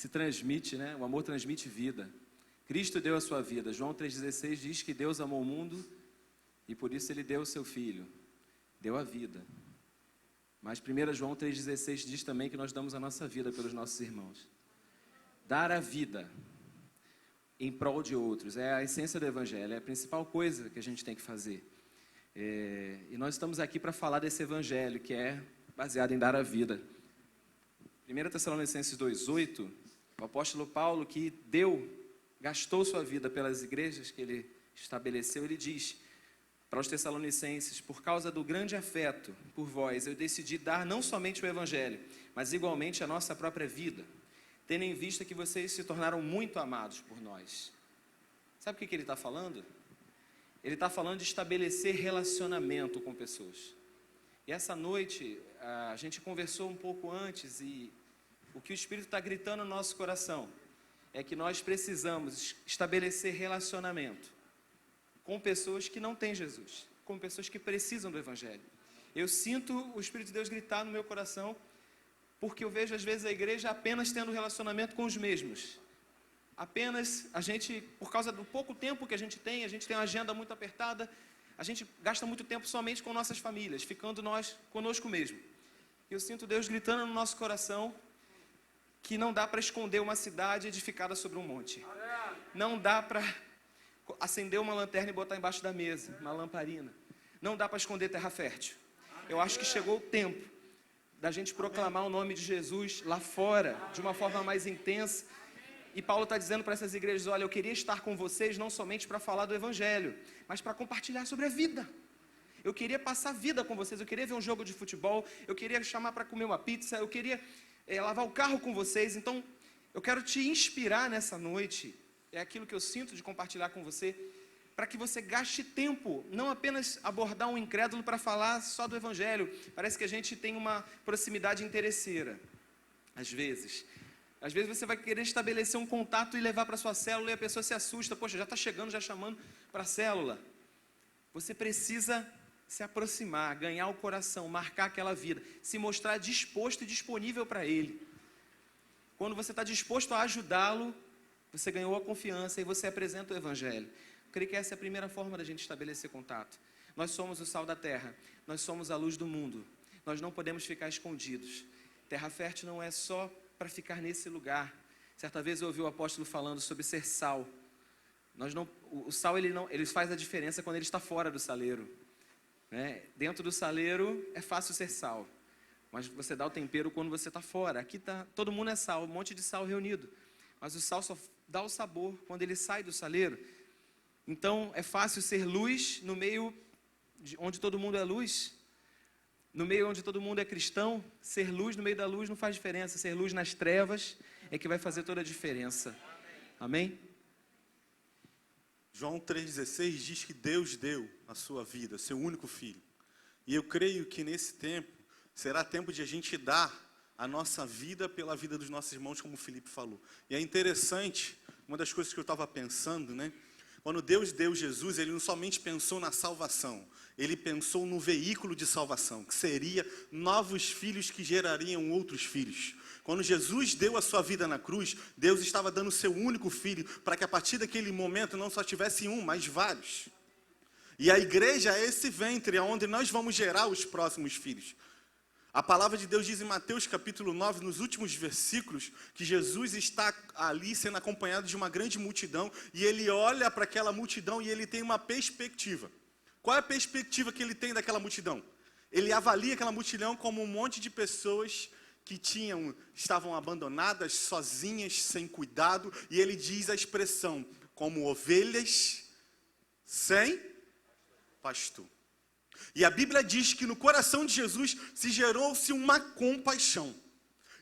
transmite, né? O amor transmite vida. Cristo deu a sua vida. João 3,16 diz que Deus amou o mundo e por isso Ele deu o seu Filho. Deu a vida. Mas 1 João 3,16 diz também que nós damos a nossa vida pelos nossos irmãos. Dar a vida em prol de outros é a essência do Evangelho, é a principal coisa que a gente tem que fazer. E nós estamos aqui para falar desse Evangelho que é baseado em dar a vida. 1 Tessalonicenses 2,8, o apóstolo Paulo, que gastou sua vida pelas igrejas que ele estabeleceu, ele diz para os Tessalonicenses: por causa do grande afeto por vós, eu decidi dar não somente o Evangelho, mas igualmente a nossa própria vida, tendo em vista que vocês se tornaram muito amados por nós. Sabe o que ele está falando? Ele está falando de estabelecer relacionamento com pessoas. E essa noite, a gente conversou um pouco antes e o que o Espírito está gritando no nosso coração é que nós precisamos estabelecer relacionamento com pessoas que não têm Jesus, com pessoas que precisam do Evangelho. Eu sinto o Espírito de Deus gritar no meu coração, porque eu vejo às vezes a igreja apenas tendo relacionamento com os mesmos. Apenas a gente, por causa do pouco tempo que a gente tem uma agenda muito apertada, a gente gasta muito tempo somente com nossas famílias, ficando nós conosco mesmo. E eu sinto Deus gritando no nosso coração que não dá para esconder uma cidade edificada sobre um monte. Não dá para acender uma lanterna e botar embaixo da mesa, uma lamparina. Não dá para esconder terra fértil. Eu acho que chegou o tempo da gente proclamar o nome de Jesus lá fora, de uma forma mais intensa. E Paulo está dizendo para essas igrejas: olha, eu queria estar com vocês não somente para falar do Evangelho, mas para compartilhar sobre a vida. Eu queria passar vida com vocês, eu queria ver um jogo de futebol, eu queria chamar para comer uma pizza, eu queria lavar o carro com vocês. Então, eu quero te inspirar nessa noite, é aquilo que eu sinto de compartilhar com você, para que você gaste tempo, não apenas abordar um incrédulo para falar só do Evangelho. Parece que a gente tem uma proximidade interesseira, às vezes você vai querer estabelecer um contato e levar para a sua célula e a pessoa se assusta: poxa, já está chegando, já chamando para a célula. Você precisa se aproximar, ganhar o coração, marcar aquela vida, se mostrar disposto e disponível para Ele. Quando você está disposto a ajudá-lo, você ganhou a confiança e você apresenta o Evangelho. Eu creio que essa é a primeira forma da gente estabelecer contato. Nós somos o sal da terra, nós somos a luz do mundo, nós não podemos ficar escondidos. Terra fértil não é só para ficar nesse lugar. Certa vez eu ouvi o apóstolo falando sobre ser sal. O sal ele faz a diferença quando ele está fora do saleiro, né? Dentro do saleiro é fácil ser sal, mas você dá o tempero quando você está fora. Aqui todo mundo é sal, um monte de sal reunido, mas o sal só dá o sabor quando ele sai do saleiro. Então é fácil ser luz no meio onde todo mundo é luz. No meio onde todo mundo é cristão, ser luz no meio da luz não faz diferença. Ser luz nas trevas é que vai fazer toda a diferença. Amém? João 3,16 diz que Deus deu a sua vida, seu único filho. E eu creio que nesse tempo, será tempo de a gente dar a nossa vida pela vida dos nossos irmãos, como o Felipe falou. E é interessante, uma das coisas que eu estava pensando, né? Quando Deus deu Jesus, Ele não somente pensou na salvação, Ele pensou no veículo de salvação, que seria novos filhos que gerariam outros filhos. Quando Jesus deu a sua vida na cruz, Deus estava dando o seu único filho, para que a partir daquele momento não só tivesse um, mas vários. E a igreja é esse ventre onde nós vamos gerar os próximos filhos. A palavra de Deus diz em Mateus capítulo 9, nos últimos versículos, que Jesus está ali sendo acompanhado de uma grande multidão, e ele olha para aquela multidão e ele tem uma perspectiva. Qual é a perspectiva que ele tem daquela multidão? Ele avalia aquela multidão como um monte de pessoas que estavam abandonadas, sozinhas, sem cuidado, e ele diz a expressão, como ovelhas sem pastor. E a Bíblia diz que no coração de Jesus se gerou-se uma compaixão.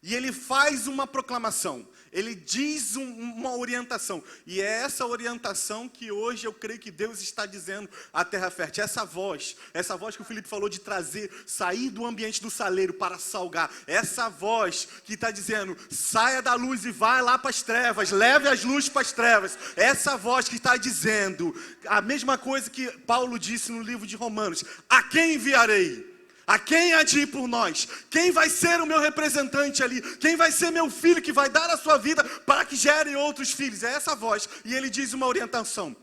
E ele faz uma proclamação, ele diz uma orientação. E é essa orientação que hoje eu creio que Deus está dizendo à terra fértil. Essa voz que o Felipe falou de trazer, sair do ambiente do saleiro para salgar. Essa voz que está dizendo, saia da luz e vai lá para as trevas, leve as luzes para as trevas. Essa voz que está dizendo a mesma coisa que Paulo disse no livro de Romanos: a quem enviarei? A quem há de ir por nós? Quem vai ser o meu representante ali? Quem vai ser meu filho que vai dar a sua vida para que gere outros filhos? É essa voz. E ele diz uma orientação.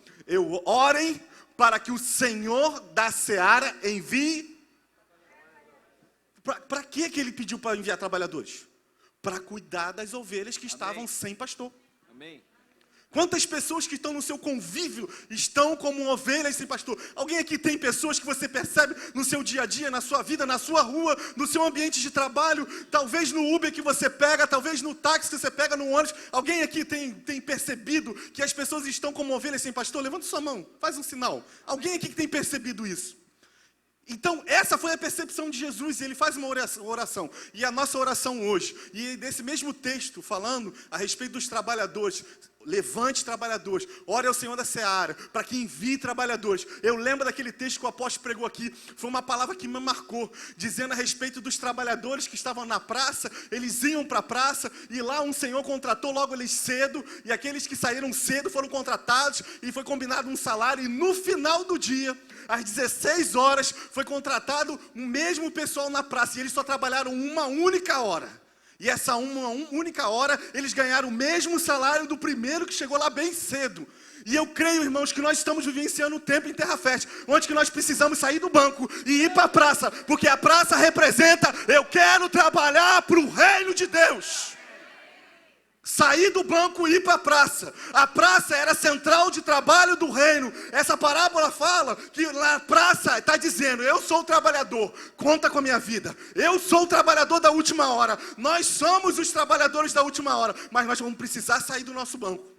Orem para que o Senhor da seara envie. Para que ele pediu para enviar trabalhadores? Para cuidar das ovelhas que estavam sem pastor. Amém. Quantas pessoas que estão no seu convívio estão como ovelhas sem pastor? Alguém aqui tem pessoas que você percebe no seu dia a dia, na sua vida, na sua rua, no seu ambiente de trabalho, talvez no Uber que você pega, talvez no táxi que você pega, no ônibus. Alguém aqui tem percebido que as pessoas estão como ovelhas sem pastor? Levanta sua mão, faz um sinal. Alguém aqui que tem percebido isso? Então, essa foi a percepção de Jesus, e ele faz uma oração. E a nossa oração hoje, e desse mesmo texto, falando a respeito dos trabalhadores, levante trabalhadores, ore ao Senhor da seara, para que envie trabalhadores. Eu lembro daquele texto que o apóstolo pregou aqui, foi uma palavra que me marcou, dizendo a respeito dos trabalhadores que estavam na praça. Eles iam para a praça, e lá um senhor contratou logo eles cedo, e aqueles que saíram cedo foram contratados, e foi combinado um salário, e no final do dia, às 16 horas, foi contratado o mesmo pessoal na praça, e eles só trabalharam uma única hora. E essa uma única hora, eles ganharam o mesmo salário do primeiro que chegou lá bem cedo. E eu creio, irmãos, que nós estamos vivenciando um tempo em Terra Fértil, onde que nós precisamos sair do banco e ir para a praça, porque a praça representa, eu quero trabalhar para o reino de Deus. Sair do banco e ir para a praça. A praça era a central de trabalho do reino. Essa parábola fala que na praça está dizendo, eu sou o trabalhador, conta com a minha vida. Eu sou o trabalhador da última hora. Nós somos os trabalhadores da última hora. Mas nós vamos precisar sair do nosso banco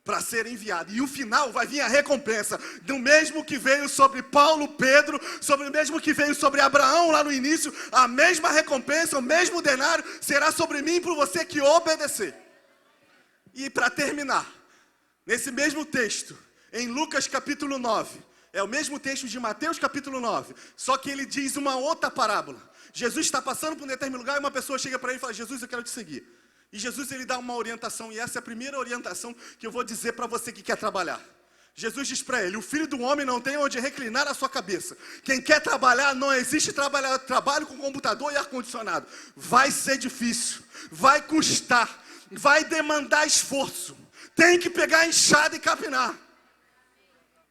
para ser enviado. E o final vai vir a recompensa do mesmo que veio sobre Paulo, Pedro, sobre o mesmo que veio sobre Abraão lá no início. A mesma recompensa, o mesmo denário será sobre mim e por você que obedecer. E para terminar, nesse mesmo texto, em Lucas capítulo 9, é o mesmo texto de Mateus capítulo 9, só que ele diz uma outra parábola. Jesus está passando por um determinado lugar e uma pessoa chega para ele e fala, Jesus, eu quero te seguir. E Jesus, ele dá uma orientação, e essa é a primeira orientação que eu vou dizer para você que quer trabalhar. Jesus diz para ele, o filho do homem não tem onde reclinar a sua cabeça. Quem quer trabalhar, não existe trabalho com computador e ar-condicionado. Vai ser difícil, vai custar, vai demandar esforço. Tem que pegar a enxada e capinar.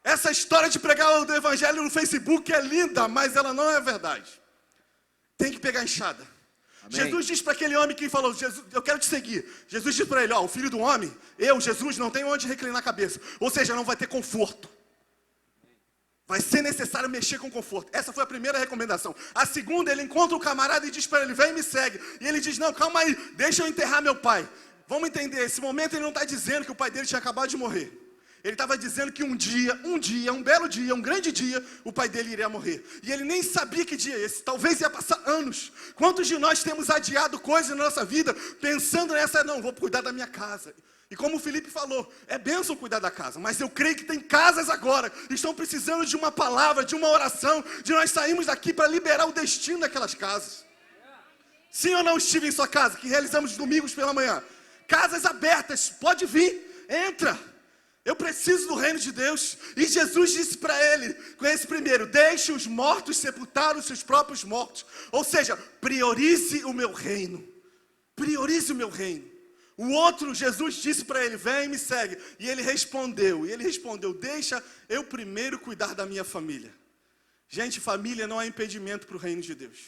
Essa história de pregar o evangelho no Facebook é linda, mas ela não é verdade. Tem que pegar a enxada. Amém. Jesus diz para aquele homem que falou, Jesus, eu quero te seguir. Jesus diz para ele, o filho do homem, Jesus, não tenho onde reclinar a cabeça. Ou seja, não vai ter conforto. Vai ser necessário mexer com conforto. Essa foi a primeira recomendação. A segunda, ele encontra o camarada e diz para ele, vem e me segue. E ele diz, não, calma aí, deixa eu enterrar meu pai. Vamos entender, esse momento ele não está dizendo que o pai dele tinha acabado de morrer. Ele estava dizendo que um belo dia, um grande dia, o pai dele iria morrer. E ele nem sabia que dia é esse, talvez ia passar anos. Quantos de nós temos adiado coisas na nossa vida, pensando nessa, não, vou cuidar da minha casa. E como o Felipe falou, é bênção cuidar da casa, mas eu creio que tem casas agora, que estão precisando de uma palavra, de uma oração, de nós sairmos daqui para liberar o destino daquelas casas. Sim ou não, estive em sua casa, que realizamos domingos pela manhã. Casas abertas, pode vir, entra. Eu preciso do reino de Deus. E Jesus disse para ele, com esse primeiro, deixe os mortos sepultar os seus próprios mortos. Ou seja, priorize o meu reino. Priorize o meu reino. O outro, Jesus disse para ele, vem e me segue. E ele respondeu, deixa eu primeiro cuidar da minha família. Gente, família não é impedimento para o reino de Deus.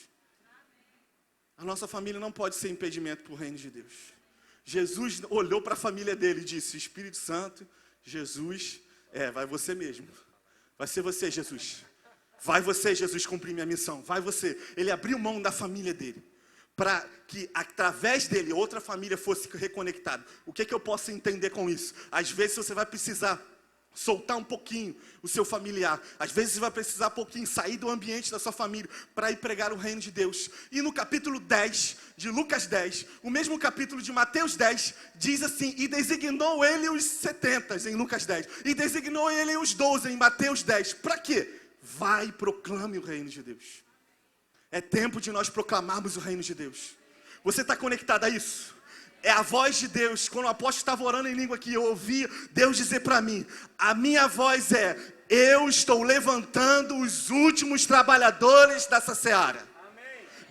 A nossa família não pode ser impedimento para o reino de Deus. Jesus olhou para a família dele e disse, Espírito Santo, Jesus, vai você mesmo. Vai ser você, Jesus. Vai você, Jesus, cumprir minha missão. Vai você. Ele abriu mão da família dele, para que através dele outra família fosse reconectada. O que eu posso entender com isso? Às vezes você vai precisar soltar um pouquinho o seu familiar. Às vezes você vai precisar um pouquinho sair do ambiente da sua família para ir pregar o reino de Deus. E no capítulo 10 de Lucas 10, o mesmo capítulo de Mateus 10, diz assim, e designou ele os 70 em Lucas 10, e designou ele os 12 em Mateus 10. Para quê? Vai e proclame o reino de Deus. É tempo de nós proclamarmos o reino de Deus. Você está conectado a isso? É a voz de Deus. Quando o apóstolo estava orando em língua aqui, eu ouvi Deus dizer para mim, a minha voz é, eu estou levantando os últimos trabalhadores dessa seara.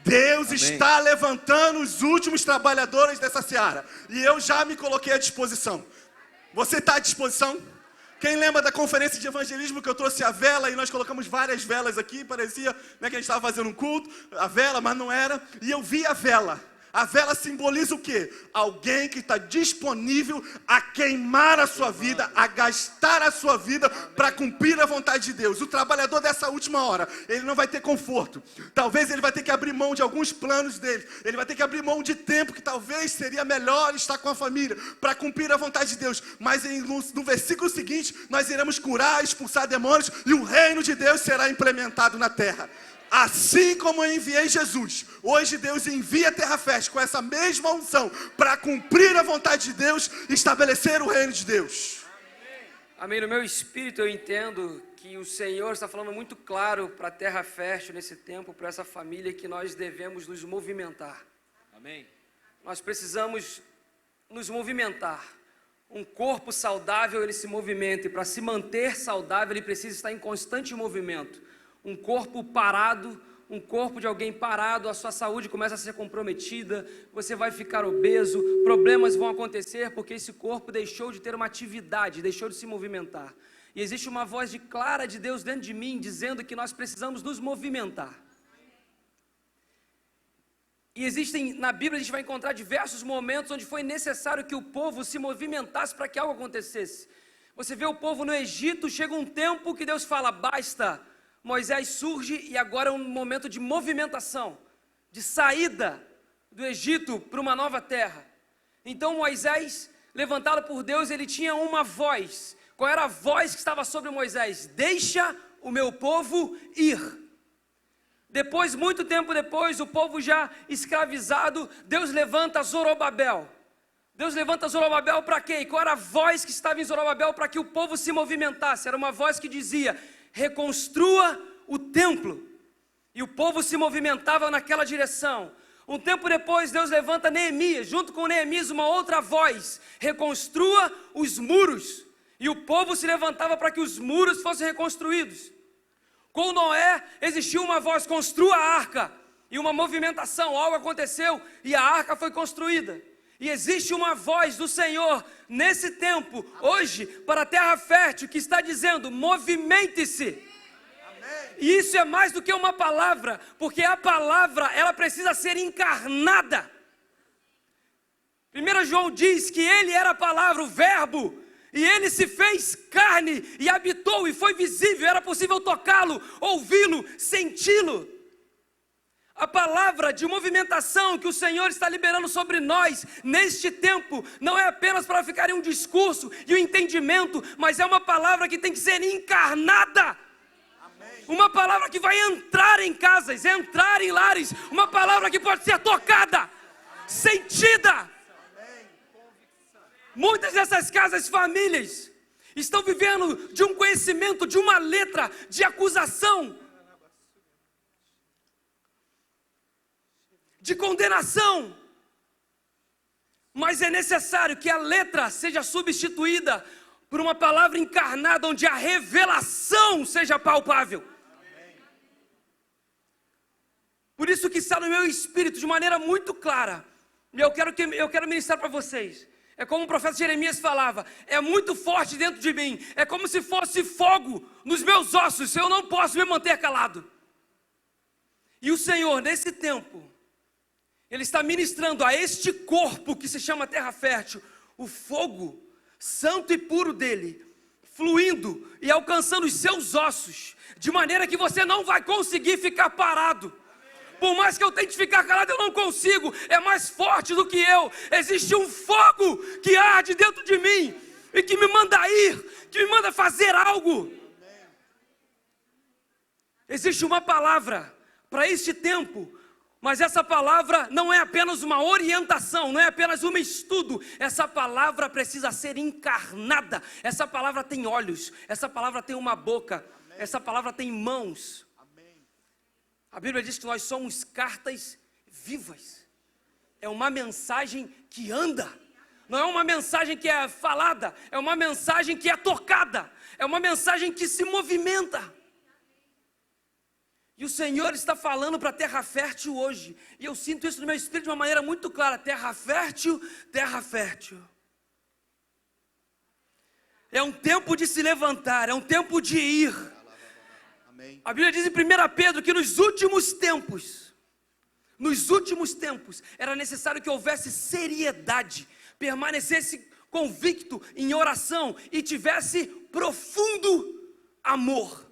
Deus está levantando os últimos trabalhadores dessa seara. E eu já me coloquei à disposição. Você está à disposição? Quem lembra da conferência de evangelismo que eu trouxe a vela e nós colocamos várias velas aqui? Parecia, né, que a gente estava fazendo um culto, a vela, mas não era. E eu vi a vela. A vela simboliza o quê? Alguém que está disponível a queimar a sua vida, a gastar a sua vida para cumprir a vontade de Deus. O trabalhador dessa última hora, ele não vai ter conforto. Talvez ele vai ter que abrir mão de alguns planos dele. Ele vai ter que abrir mão de tempo que talvez seria melhor estar com a família para cumprir a vontade de Deus. Mas no versículo seguinte, nós iremos curar, expulsar demônios e o reino de Deus será implementado na terra. Assim como eu enviei Jesus, hoje Deus envia a Terra Fértil com essa mesma unção para cumprir a vontade de Deus e estabelecer o reino de Deus. Amém. No meu espírito eu entendo que o Senhor está falando muito claro para a Terra Fértil nesse tempo, para essa família, que nós devemos nos movimentar. Amém. Nós precisamos nos movimentar. Um corpo saudável, ele se movimenta, e para se manter saudável, ele precisa estar em constante movimento. Um corpo parado, um corpo de alguém parado, a sua saúde começa a ser comprometida, você vai ficar obeso, problemas vão acontecer porque esse corpo deixou de ter uma atividade, deixou de se movimentar. E existe uma voz clara de Deus dentro de mim, dizendo que nós precisamos nos movimentar. E existem, na Bíblia a gente vai encontrar diversos momentos onde foi necessário que o povo se movimentasse para que algo acontecesse. Você vê o povo no Egito, chega um tempo que Deus fala, basta. Moisés surge e agora é um momento de movimentação, de saída do Egito para uma nova terra. Então Moisés, levantado por Deus, ele tinha uma voz. Qual era a voz que estava sobre Moisés? Deixa o meu povo ir. Depois, muito tempo depois, o povo já escravizado, Deus levanta Zorobabel. Deus levanta Zorobabel para quê? E qual era a voz que estava em Zorobabel para que o povo se movimentasse? Era uma voz que dizia, reconstrua o templo. E o povo se movimentava naquela direção. Um tempo depois, Deus levanta Neemias, junto com Neemias uma outra voz, reconstrua os muros. E o povo se levantava para que os muros fossem reconstruídos. Com Noé, existiu uma voz, construa a arca. E uma movimentação, algo aconteceu e a arca foi construída. E existe uma voz do Senhor nesse tempo, hoje, para a terra fértil, que está dizendo, movimente-se. E isso é mais do que uma palavra, porque a palavra, ela precisa ser encarnada. 1 João diz que ele era a palavra, o verbo, e ele se fez carne e habitou e foi visível, era possível tocá-lo, ouvi-lo, senti-lo. A palavra de movimentação que o Senhor está liberando sobre nós neste tempo não é apenas para ficar em um discurso e um entendimento, mas é uma palavra que tem que ser encarnada. Amém. Uma palavra que vai entrar em casas, entrar em lares, uma palavra que pode ser tocada, amém, sentida. Amém. Muitas dessas casas, famílias, estão vivendo de um conhecimento, de uma letra de acusação, de condenação, mas é necessário que a letra seja substituída por uma palavra encarnada, onde a revelação seja palpável. Amém. Por isso que está no meu espírito de maneira muito clara, e eu quero ministrar para vocês. É como o profeta Jeremias falava, é muito forte dentro de mim, é como se fosse fogo nos meus ossos, eu não posso me manter calado. E o Senhor, nesse tempo, Ele está ministrando a este corpo que se chama terra fértil, o fogo santo e puro dele, fluindo e alcançando os seus ossos, de maneira que você não vai conseguir ficar parado. Por mais que eu tente ficar calado, eu não consigo, é mais forte do que eu. Existe um fogo que arde dentro de mim e que me manda ir, que me manda fazer algo. Existe uma palavra para este tempo, mas essa palavra não é apenas uma orientação, não é apenas um estudo. Essa palavra precisa ser encarnada. Essa palavra tem olhos, essa palavra tem uma boca, amém, essa palavra tem mãos. Amém. A Bíblia diz que nós somos cartas vivas. É uma mensagem que anda. Não é uma mensagem que é falada, é uma mensagem que é tocada, é uma mensagem que se movimenta. E o Senhor está falando para a terra fértil hoje, e eu sinto isso no meu espírito de uma maneira muito clara: terra fértil, terra fértil. É um tempo de se levantar, é um tempo de ir. Amém. A Bíblia diz em 1 Pedro que nos últimos tempos, era necessário que houvesse seriedade, permanecesse convicto em oração e tivesse profundo amor,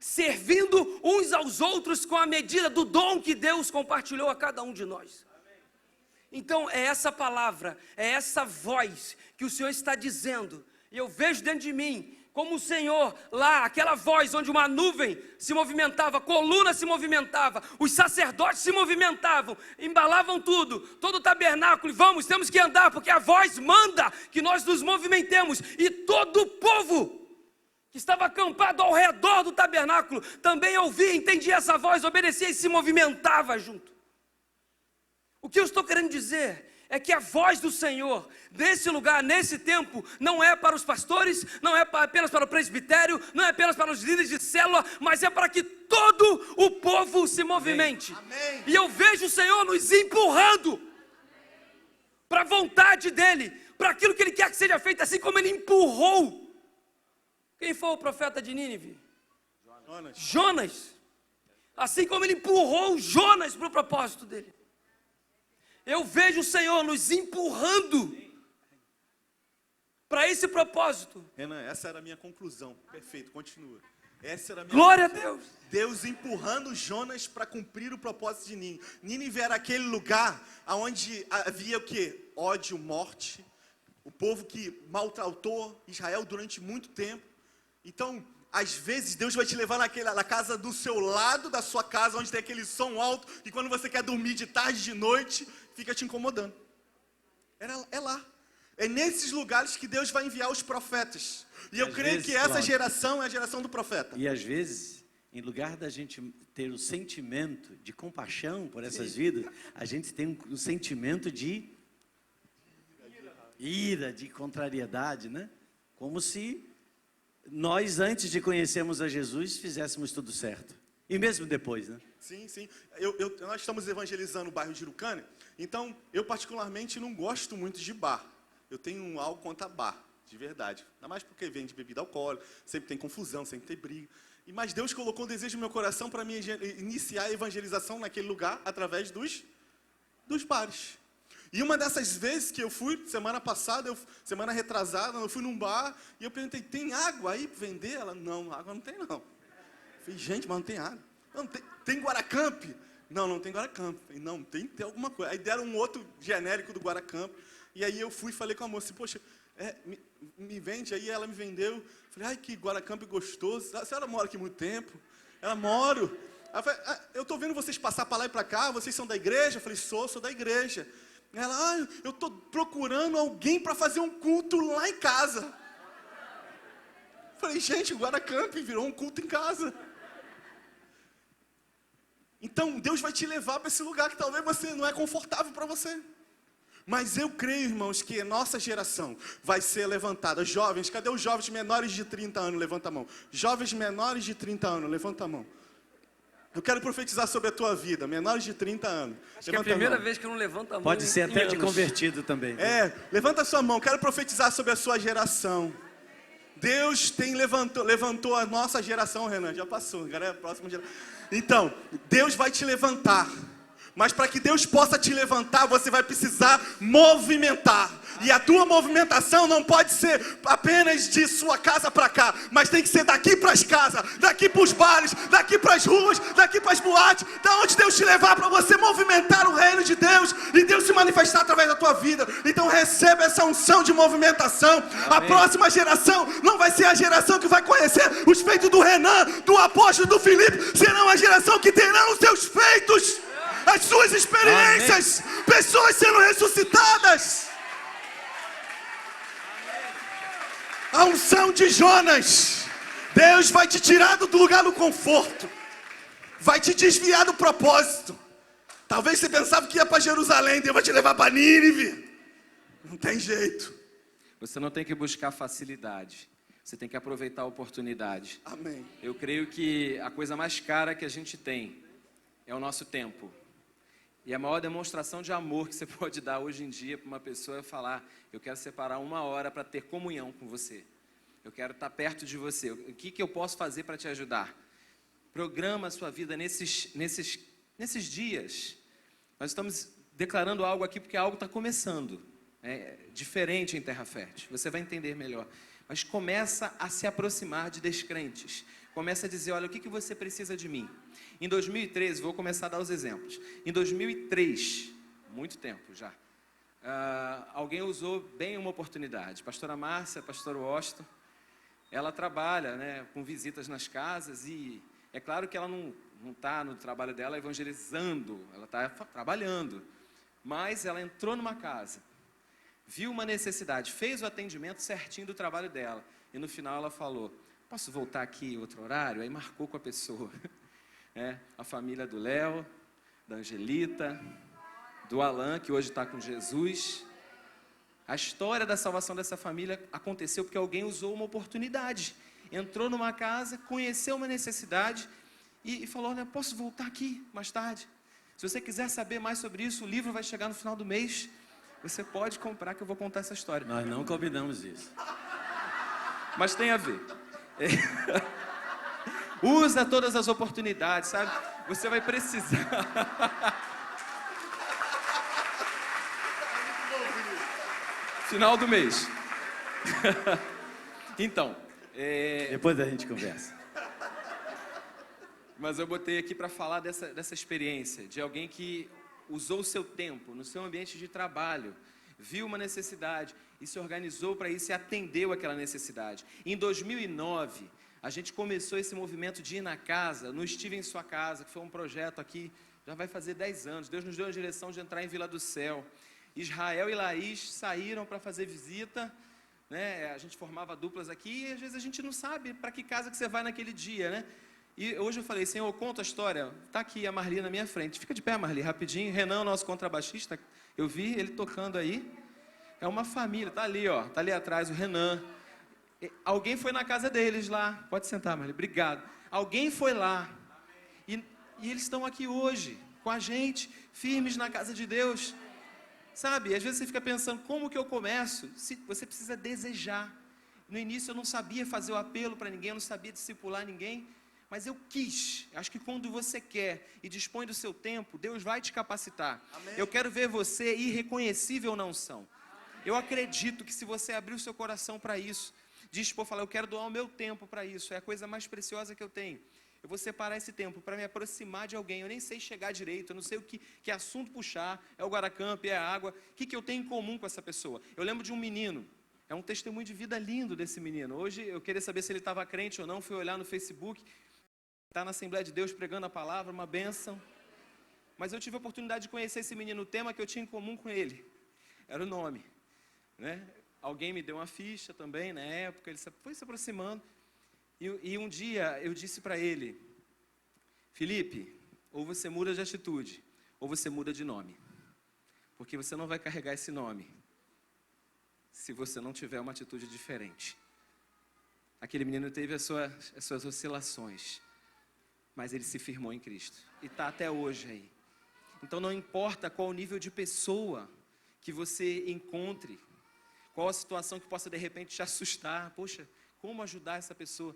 servindo uns aos outros com a medida do dom que Deus compartilhou a cada um de nós. Então é essa palavra, é essa voz que o Senhor está dizendo, e eu vejo dentro de mim como o Senhor lá, aquela voz onde uma nuvem se movimentava, coluna se movimentava, os sacerdotes se movimentavam, embalavam tudo, todo o tabernáculo, e temos que andar, porque a voz manda que nós nos movimentemos, e todo o povo que estava acampado ao redor do tabernáculo também ouvia, entendia essa voz, obedecia e se movimentava junto. O que eu estou querendo dizer é que a voz do Senhor, nesse lugar, nesse tempo, não é para os pastores, não é apenas para o presbitério, não é apenas para os líderes de célula, mas é para que todo o povo se movimente. Amém. E eu vejo o Senhor nos empurrando para a vontade dEle, para aquilo que Ele quer que seja feito, assim como Ele empurrou. Quem foi o profeta de Nínive? Jonas. Assim como Ele empurrou Jonas para o propósito dEle. Eu vejo o Senhor nos empurrando para esse propósito. Renan, essa era a minha conclusão. Perfeito, continua. Essa era a minha Glória a conclusão. Deus. Deus empurrando Jonas para cumprir o propósito de Nínive. Nínive era aquele lugar onde havia o quê? Ódio, morte. O povo que maltratou Israel durante muito tempo. Então, às vezes, Deus vai te levar na casa do seu lado, da sua casa, onde tem aquele som alto, e quando você quer dormir de tarde, de noite, fica te incomodando. É lá. É nesses lugares que Deus vai enviar os profetas. E eu creio que essa geração é a geração do profeta. E às vezes, em lugar da gente ter o sentimento de compaixão por essas vidas, a gente tem um sentimento de ira, de contrariedade, né? Como se nós, antes de conhecermos a Jesus, fizéssemos tudo certo. E mesmo depois, né? Sim, sim. Nós estamos evangelizando o bairro de Urucânia, então eu particularmente não gosto muito de bar. Eu tenho algo contra bar, de verdade. Ainda mais porque vende bebida alcoólica, sempre tem confusão, sempre tem briga. Mas Deus colocou um desejo no meu coração para mim iniciar a evangelização naquele lugar através dos bares. E uma dessas vezes que eu fui, semana passada, semana retrasada, eu fui num bar e eu perguntei, tem água aí para vender? Ela, não, água não tem não. Eu falei, gente, mas não tem água. Não, tem Guaracamp? Não, não tem Guaracamp. Eu falei, não, tem que ter alguma coisa. Aí deram um outro genérico do Guaracamp. E aí eu fui e falei com a moça, poxa, me vende. Aí ela me vendeu. Falei, ai, que Guaracamp gostoso. A senhora mora aqui há muito tempo? Ela, moro. Ela falou, eu estou vendo vocês passar para lá e para cá, vocês são da igreja? Eu falei, sou da igreja. Ela, eu estou procurando alguém para fazer um culto lá em casa. Eu falei, gente, o Guaracamp virou um culto em casa. Então, Deus vai te levar para esse lugar que talvez você não é confortável para você. Mas eu creio, irmãos, que a nossa geração vai ser levantada. Jovens, cadê os jovens menores de 30 anos? Levanta a mão. Jovens menores de 30 anos, levanta a mão. Eu quero profetizar sobre a tua vida, menores de 30 anos. Acho que é a primeira vez que eu não levanto a mão. Pode ser até de convertido também. Levanta a sua mão, quero profetizar sobre a sua geração. Deus levantou a nossa geração, Renan, já passou, agora é a próxima geração. Então, Deus vai te levantar. Mas para que Deus possa te levantar, você vai precisar movimentar. E a tua movimentação não pode ser apenas de sua casa para cá, mas tem que ser daqui para as casas, daqui para os bares, daqui para as ruas, daqui para as boates, da onde Deus te levar para você movimentar o reino de Deus e Deus se manifestar através da tua vida. Então receba essa unção de movimentação. Amém. A próxima geração não vai ser a geração que vai conhecer os feitos do Renan, do apóstolo, do Filipe, serão a geração que terão os seus feitos, as suas experiências. Amém. Pessoas sendo ressuscitadas. A unção de Jonas. Deus vai te tirar do lugar do conforto, vai te desviar do propósito. Talvez você pensava que ia para Jerusalém, Deus vai te levar para Nínive. Não tem jeito. Você não tem que buscar facilidade. Você tem que aproveitar a oportunidade. Amém. Eu creio que a coisa mais cara que a gente tem é o nosso tempo. E a maior demonstração de amor que você pode dar hoje em dia para uma pessoa é falar: eu quero separar 1 hora para ter comunhão com você. Eu quero estar perto de você. O que eu posso fazer para te ajudar? Programa a sua vida nesses dias. Nós estamos declarando algo aqui porque algo está começando. É diferente em terra fértil. Você vai entender melhor. Mas começa a se aproximar de descrentes. Começa a dizer: olha, o que você precisa de mim? Em 2013, vou começar a dar os exemplos. Em 2003, muito tempo já, alguém usou bem uma oportunidade. Pastora Márcia, pastor Washington, ela trabalha, né, com visitas nas casas e é claro que ela não está no trabalho dela evangelizando, ela está trabalhando. Mas ela entrou numa casa, viu uma necessidade, fez o atendimento certinho do trabalho dela. E no final ela falou: posso voltar aqui outro horário? Aí marcou com a pessoa. A família do Léo, da Angelita, do Alan, que hoje está com Jesus. A história da salvação dessa família aconteceu porque alguém usou uma oportunidade. Entrou numa casa, conheceu uma necessidade e falou: olha, posso voltar aqui mais tarde? Se você quiser saber mais sobre isso, o livro vai chegar no final do mês. Você pode comprar que eu vou contar essa história. Nós não combinamos isso. Mas tem a ver. Usa todas as oportunidades, sabe? Você vai precisar. Final do mês. Então, Depois a gente conversa. mas eu botei aqui para falar dessa experiência de alguém que usou o seu tempo no seu ambiente de trabalho, viu uma necessidade e se organizou para isso e atendeu aquela necessidade. Em 2009, a gente começou esse movimento de ir na casa, no Estive em Sua Casa, que foi um projeto aqui, já vai fazer 10 anos. Deus nos deu a direção de entrar em Vila do Céu. Israel e Laís saíram para fazer visita, né? A gente formava duplas aqui e às vezes a gente não sabe para que casa que você vai naquele dia, né? E hoje eu falei: Senhor, conta a história. Está aqui a Marli na minha frente. Fica de pé, Marli, rapidinho. Renan, nosso contrabaixista, eu vi ele tocando aí. É uma família, tá ali, ó, tá ali atrás o Renan. Alguém foi na casa deles lá. Pode sentar, Marli, obrigado. Alguém foi lá. E eles estão aqui hoje, com a gente, firmes na casa de Deus. Sabe, às vezes você fica pensando: como que eu começo? Você precisa desejar. No início eu não sabia fazer o apelo para ninguém, eu não sabia discipular ninguém, mas eu quis. Acho que quando você quer e dispõe do seu tempo, Deus vai te capacitar. Amém. Eu quero ver você irreconhecível na unção. Eu acredito que se você abrir o seu coração para isso, dispor, falar: eu quero doar o meu tempo para isso, é a coisa mais preciosa que eu tenho. Eu vou separar esse tempo para me aproximar de alguém. Eu nem sei chegar direito, eu não sei o que assunto puxar. É o Guaracamp, é a água. O que eu tenho em comum com essa pessoa? Eu lembro de um menino, é um testemunho de vida lindo desse menino. Hoje eu queria saber se ele estava crente ou não, fui olhar no Facebook. Está na Assembleia de Deus pregando a palavra, uma bênção. Mas eu tive a oportunidade de conhecer esse menino. O tema que eu tinha em comum com ele era o nome, né? Alguém me deu uma ficha também na época, ele foi se aproximando. E um dia eu disse para ele: Felipe, ou você muda de atitude, ou você muda de nome. Porque você não vai carregar esse nome se você não tiver uma atitude diferente. Aquele menino teve as suas oscilações, mas ele se firmou em Cristo. E está até hoje aí. Então não importa qual o nível de pessoa que você encontre, qual a situação que possa de repente te assustar. Poxa, como ajudar essa pessoa?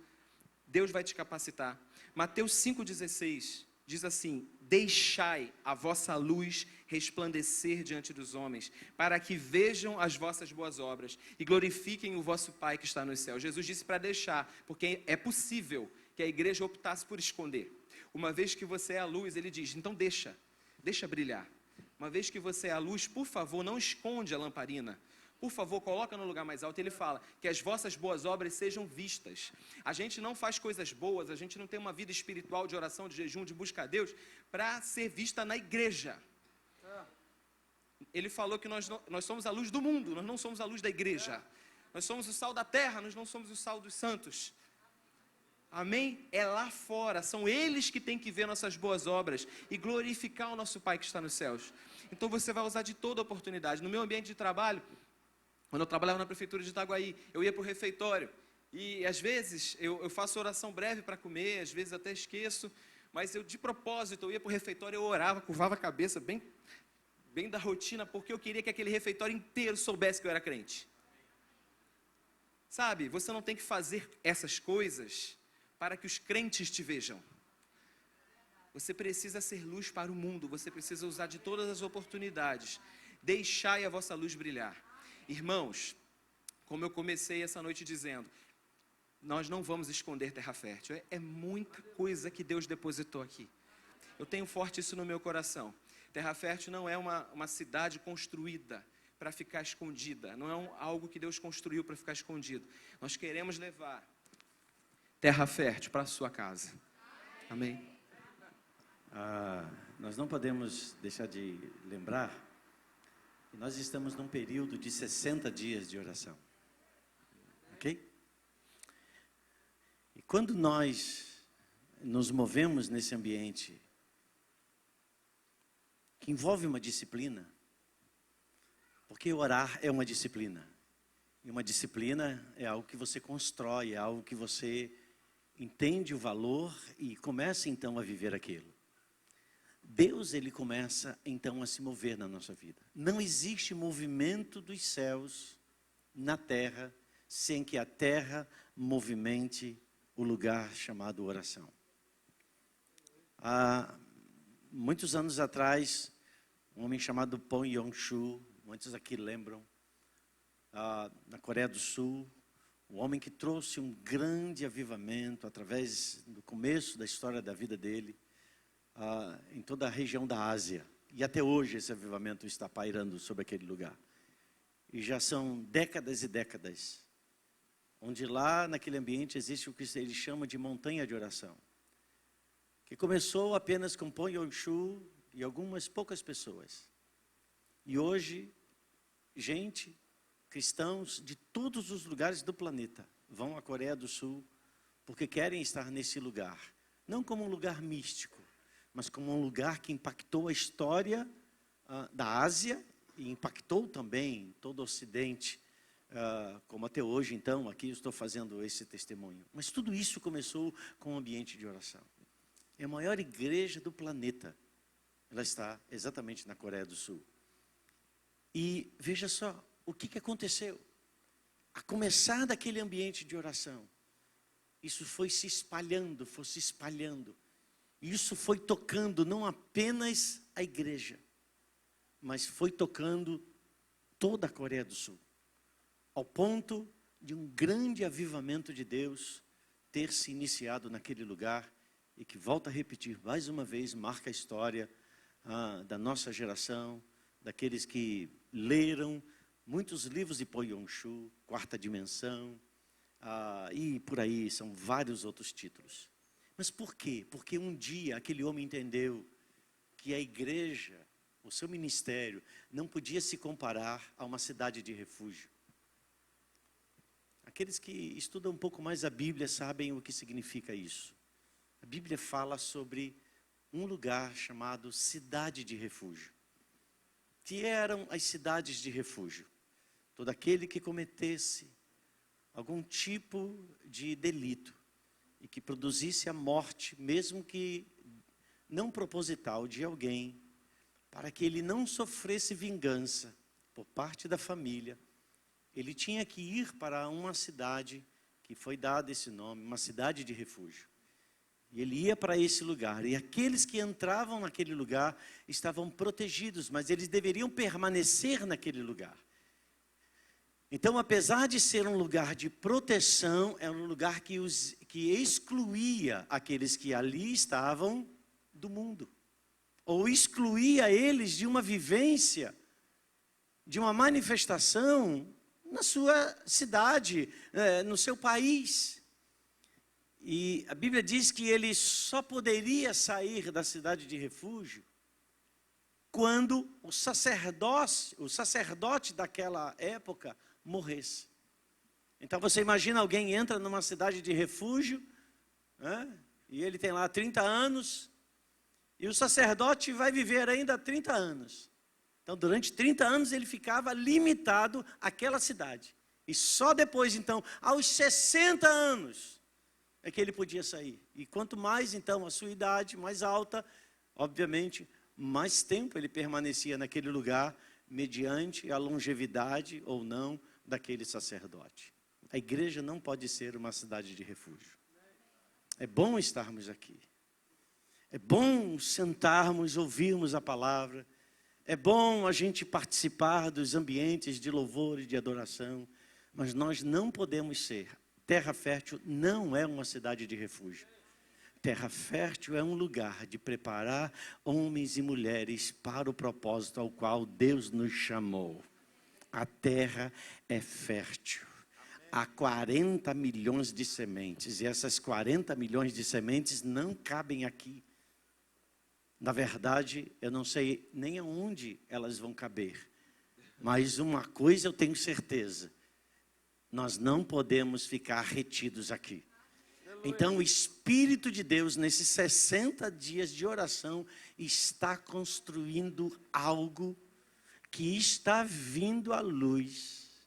Deus vai te capacitar. Mateus 5,16 diz assim: deixai a vossa luz resplandecer diante dos homens, para que vejam as vossas boas obras e glorifiquem o vosso Pai que está nos céus. Jesus disse para deixar, porque é possível que a igreja optasse por esconder. Uma vez que você é a luz, ele diz: então deixa brilhar. Uma vez que você é a luz, por favor, não esconde a lamparina. Por favor, coloca no lugar mais alto. Ele fala que as vossas boas obras sejam vistas. A gente não faz coisas boas, a gente não tem uma vida espiritual de oração, de jejum, de busca a Deus, para ser vista na igreja. Ele falou que nós somos a luz do mundo, nós não somos a luz da igreja. Nós somos o sal da terra, nós não somos o sal dos santos. Amém? É lá fora, são eles que têm que ver nossas boas obras e glorificar o nosso Pai que está nos céus. Então você vai usar de toda a oportunidade. No meu ambiente de trabalho, Quando eu trabalhava na prefeitura de Itaguaí, eu ia para o refeitório. E às vezes eu faço oração breve para comer, às vezes até esqueço. Mas eu, de propósito, eu ia para o refeitório, eu orava, curvava a cabeça, bem da rotina, porque eu queria que aquele refeitório inteiro soubesse que eu era crente. Sabe, você não tem que fazer essas coisas para que os crentes te vejam. Você precisa ser luz para o mundo, você precisa usar de todas as oportunidades. Deixai a vossa luz brilhar. Irmãos, como eu comecei essa noite dizendo, nós não vamos esconder terra fértil. É muita coisa que Deus depositou aqui. Eu tenho forte isso no meu coração. Terra fértil não é uma cidade construída para ficar escondida. Não é algo que Deus construiu para ficar escondido. Nós queremos levar terra fértil para a sua casa. Amém? Nós não podemos deixar de lembrar que nós estamos num período de 60 dias de oração. Ok? E quando nós nos movemos nesse ambiente que envolve uma disciplina, porque orar é uma disciplina, e uma disciplina é algo que você constrói, é algo que você entende o valor e começa então a viver aquilo. Deus, ele começa então a se mover na nossa vida. Não existe movimento dos céus na terra sem que a terra movimente o lugar chamado oração. Há muitos anos atrás, um homem chamado Pon Yong-Shu, muitos aqui lembram, na Coreia do Sul, um homem que trouxe um grande avivamento através do começo da história da vida dele, em toda a região da Ásia. E até hoje esse avivamento está pairando sobre aquele lugar. E já são décadas e décadas, onde lá naquele ambiente existe o que ele chama de montanha de oração, que começou apenas com Pon Yong-Shu e algumas poucas pessoas. E hoje, cristãos de todos os lugares do planeta vão à Coreia do Sul porque querem estar nesse lugar, não como um lugar místico, mas como um lugar que impactou a história da Ásia e impactou também todo o Ocidente, como até hoje. Então, aqui eu estou fazendo esse testemunho. Mas tudo isso começou com um ambiente de oração. É a maior igreja do planeta. Ela está exatamente na Coreia do Sul. E veja só, o que aconteceu? A começar daquele ambiente de oração, isso foi se espalhando, E isso foi tocando não apenas a igreja, mas foi tocando toda a Coreia do Sul, ao ponto de um grande avivamento de Deus ter se iniciado naquele lugar, e que, volta a repetir mais uma vez, marca a história da nossa geração, daqueles que leram muitos livros de Pon Yong-Shu, Quarta Dimensão, e por aí são vários outros títulos. Mas por quê? Porque um dia aquele homem entendeu que a igreja, o seu ministério, não podia se comparar a uma cidade de refúgio. Aqueles que estudam um pouco mais a Bíblia sabem o que significa isso. A Bíblia fala sobre um lugar chamado cidade de refúgio. Que eram as cidades de refúgio? Todo aquele que cometesse algum tipo de delito e que produzisse a morte, mesmo que não proposital, de alguém, para que ele não sofresse vingança por parte da família, ele tinha que ir para uma cidade que foi dada esse nome, uma cidade de refúgio. E ele ia para esse lugar, e aqueles que entravam naquele lugar estavam protegidos, mas eles deveriam permanecer naquele lugar. Então, apesar de ser um lugar de proteção, era um lugar que excluía aqueles que ali estavam do mundo, ou excluía eles de uma vivência, de uma manifestação na sua cidade, no seu país. E a Bíblia diz que ele só poderia sair da cidade de refúgio quando o sacerdote daquela época morresse. Então você imagina, alguém entra numa cidade de refúgio, e ele tem lá 30 anos, e o sacerdote vai viver ainda 30 anos. Então, durante 30 anos, ele ficava limitado àquela cidade. E só depois, então, aos 60 anos, é que ele podia sair. E quanto mais, então, a sua idade mais alta, obviamente, mais tempo ele permanecia naquele lugar, mediante a longevidade ou não daquele sacerdote. A igreja não pode ser uma cidade de refúgio. É bom estarmos aqui. É bom sentarmos, ouvirmos a palavra. É bom a gente participar dos ambientes de louvor e de adoração. Mas nós não podemos ser. Terra Fértil não é uma cidade de refúgio. Terra Fértil é um lugar de preparar homens e mulheres para o propósito ao qual Deus nos chamou. A terra é fértil. Há 40 milhões de sementes. E essas 40 milhões de sementes não cabem aqui. Na verdade, eu não sei nem aonde elas vão caber. Mas uma coisa eu tenho certeza. Nós não podemos ficar retidos aqui. Então, o Espírito de Deus, nesses 60 dias de oração, está construindo algo que está vindo à luz,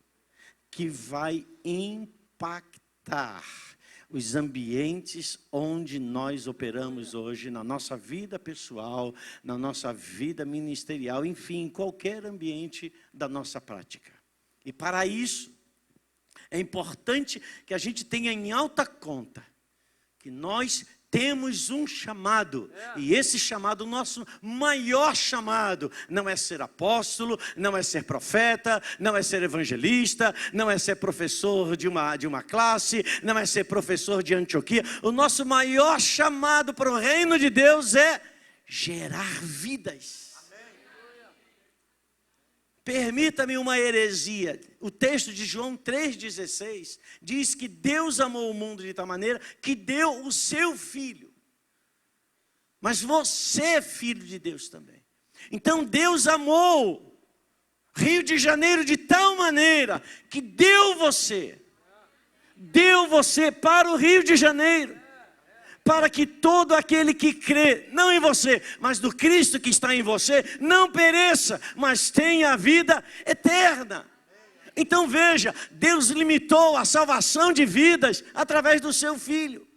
que vai impactar os ambientes onde nós operamos hoje, na nossa vida pessoal, na nossa vida ministerial, enfim, em qualquer ambiente da nossa prática. E para isso, é importante que a gente tenha em alta conta que nós temos um chamado, e esse chamado, o nosso maior chamado, não é ser apóstolo, não é ser profeta, não é ser evangelista, não é ser professor de uma classe, não é ser professor de Antioquia. O nosso maior chamado para o reino de Deus é gerar vidas. Permita-me uma heresia. O texto de João 3,16 diz que Deus amou o mundo de tal maneira que deu o seu Filho. Mas você é filho de Deus também. Então Deus amou Rio de Janeiro de tal maneira que deu você para o Rio de Janeiro. Para que todo aquele que crê, não em você, mas do Cristo que está em você, não pereça, mas tenha a vida eterna. Então veja, Deus limitou a salvação de vidas através do seu Filho.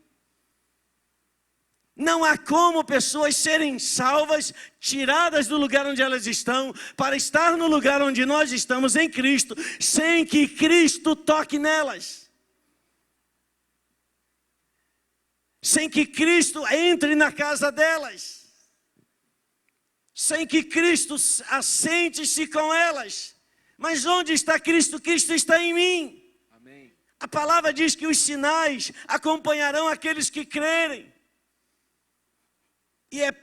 Não há como pessoas serem salvas, tiradas do lugar onde elas estão, para estar no lugar onde nós estamos em Cristo, sem que Cristo toque nelas. Sem que Cristo entre na casa delas, sem que Cristo assente-se com elas. Mas onde está Cristo? Cristo está em mim. Amém. A palavra diz que os sinais acompanharão aqueles que crerem.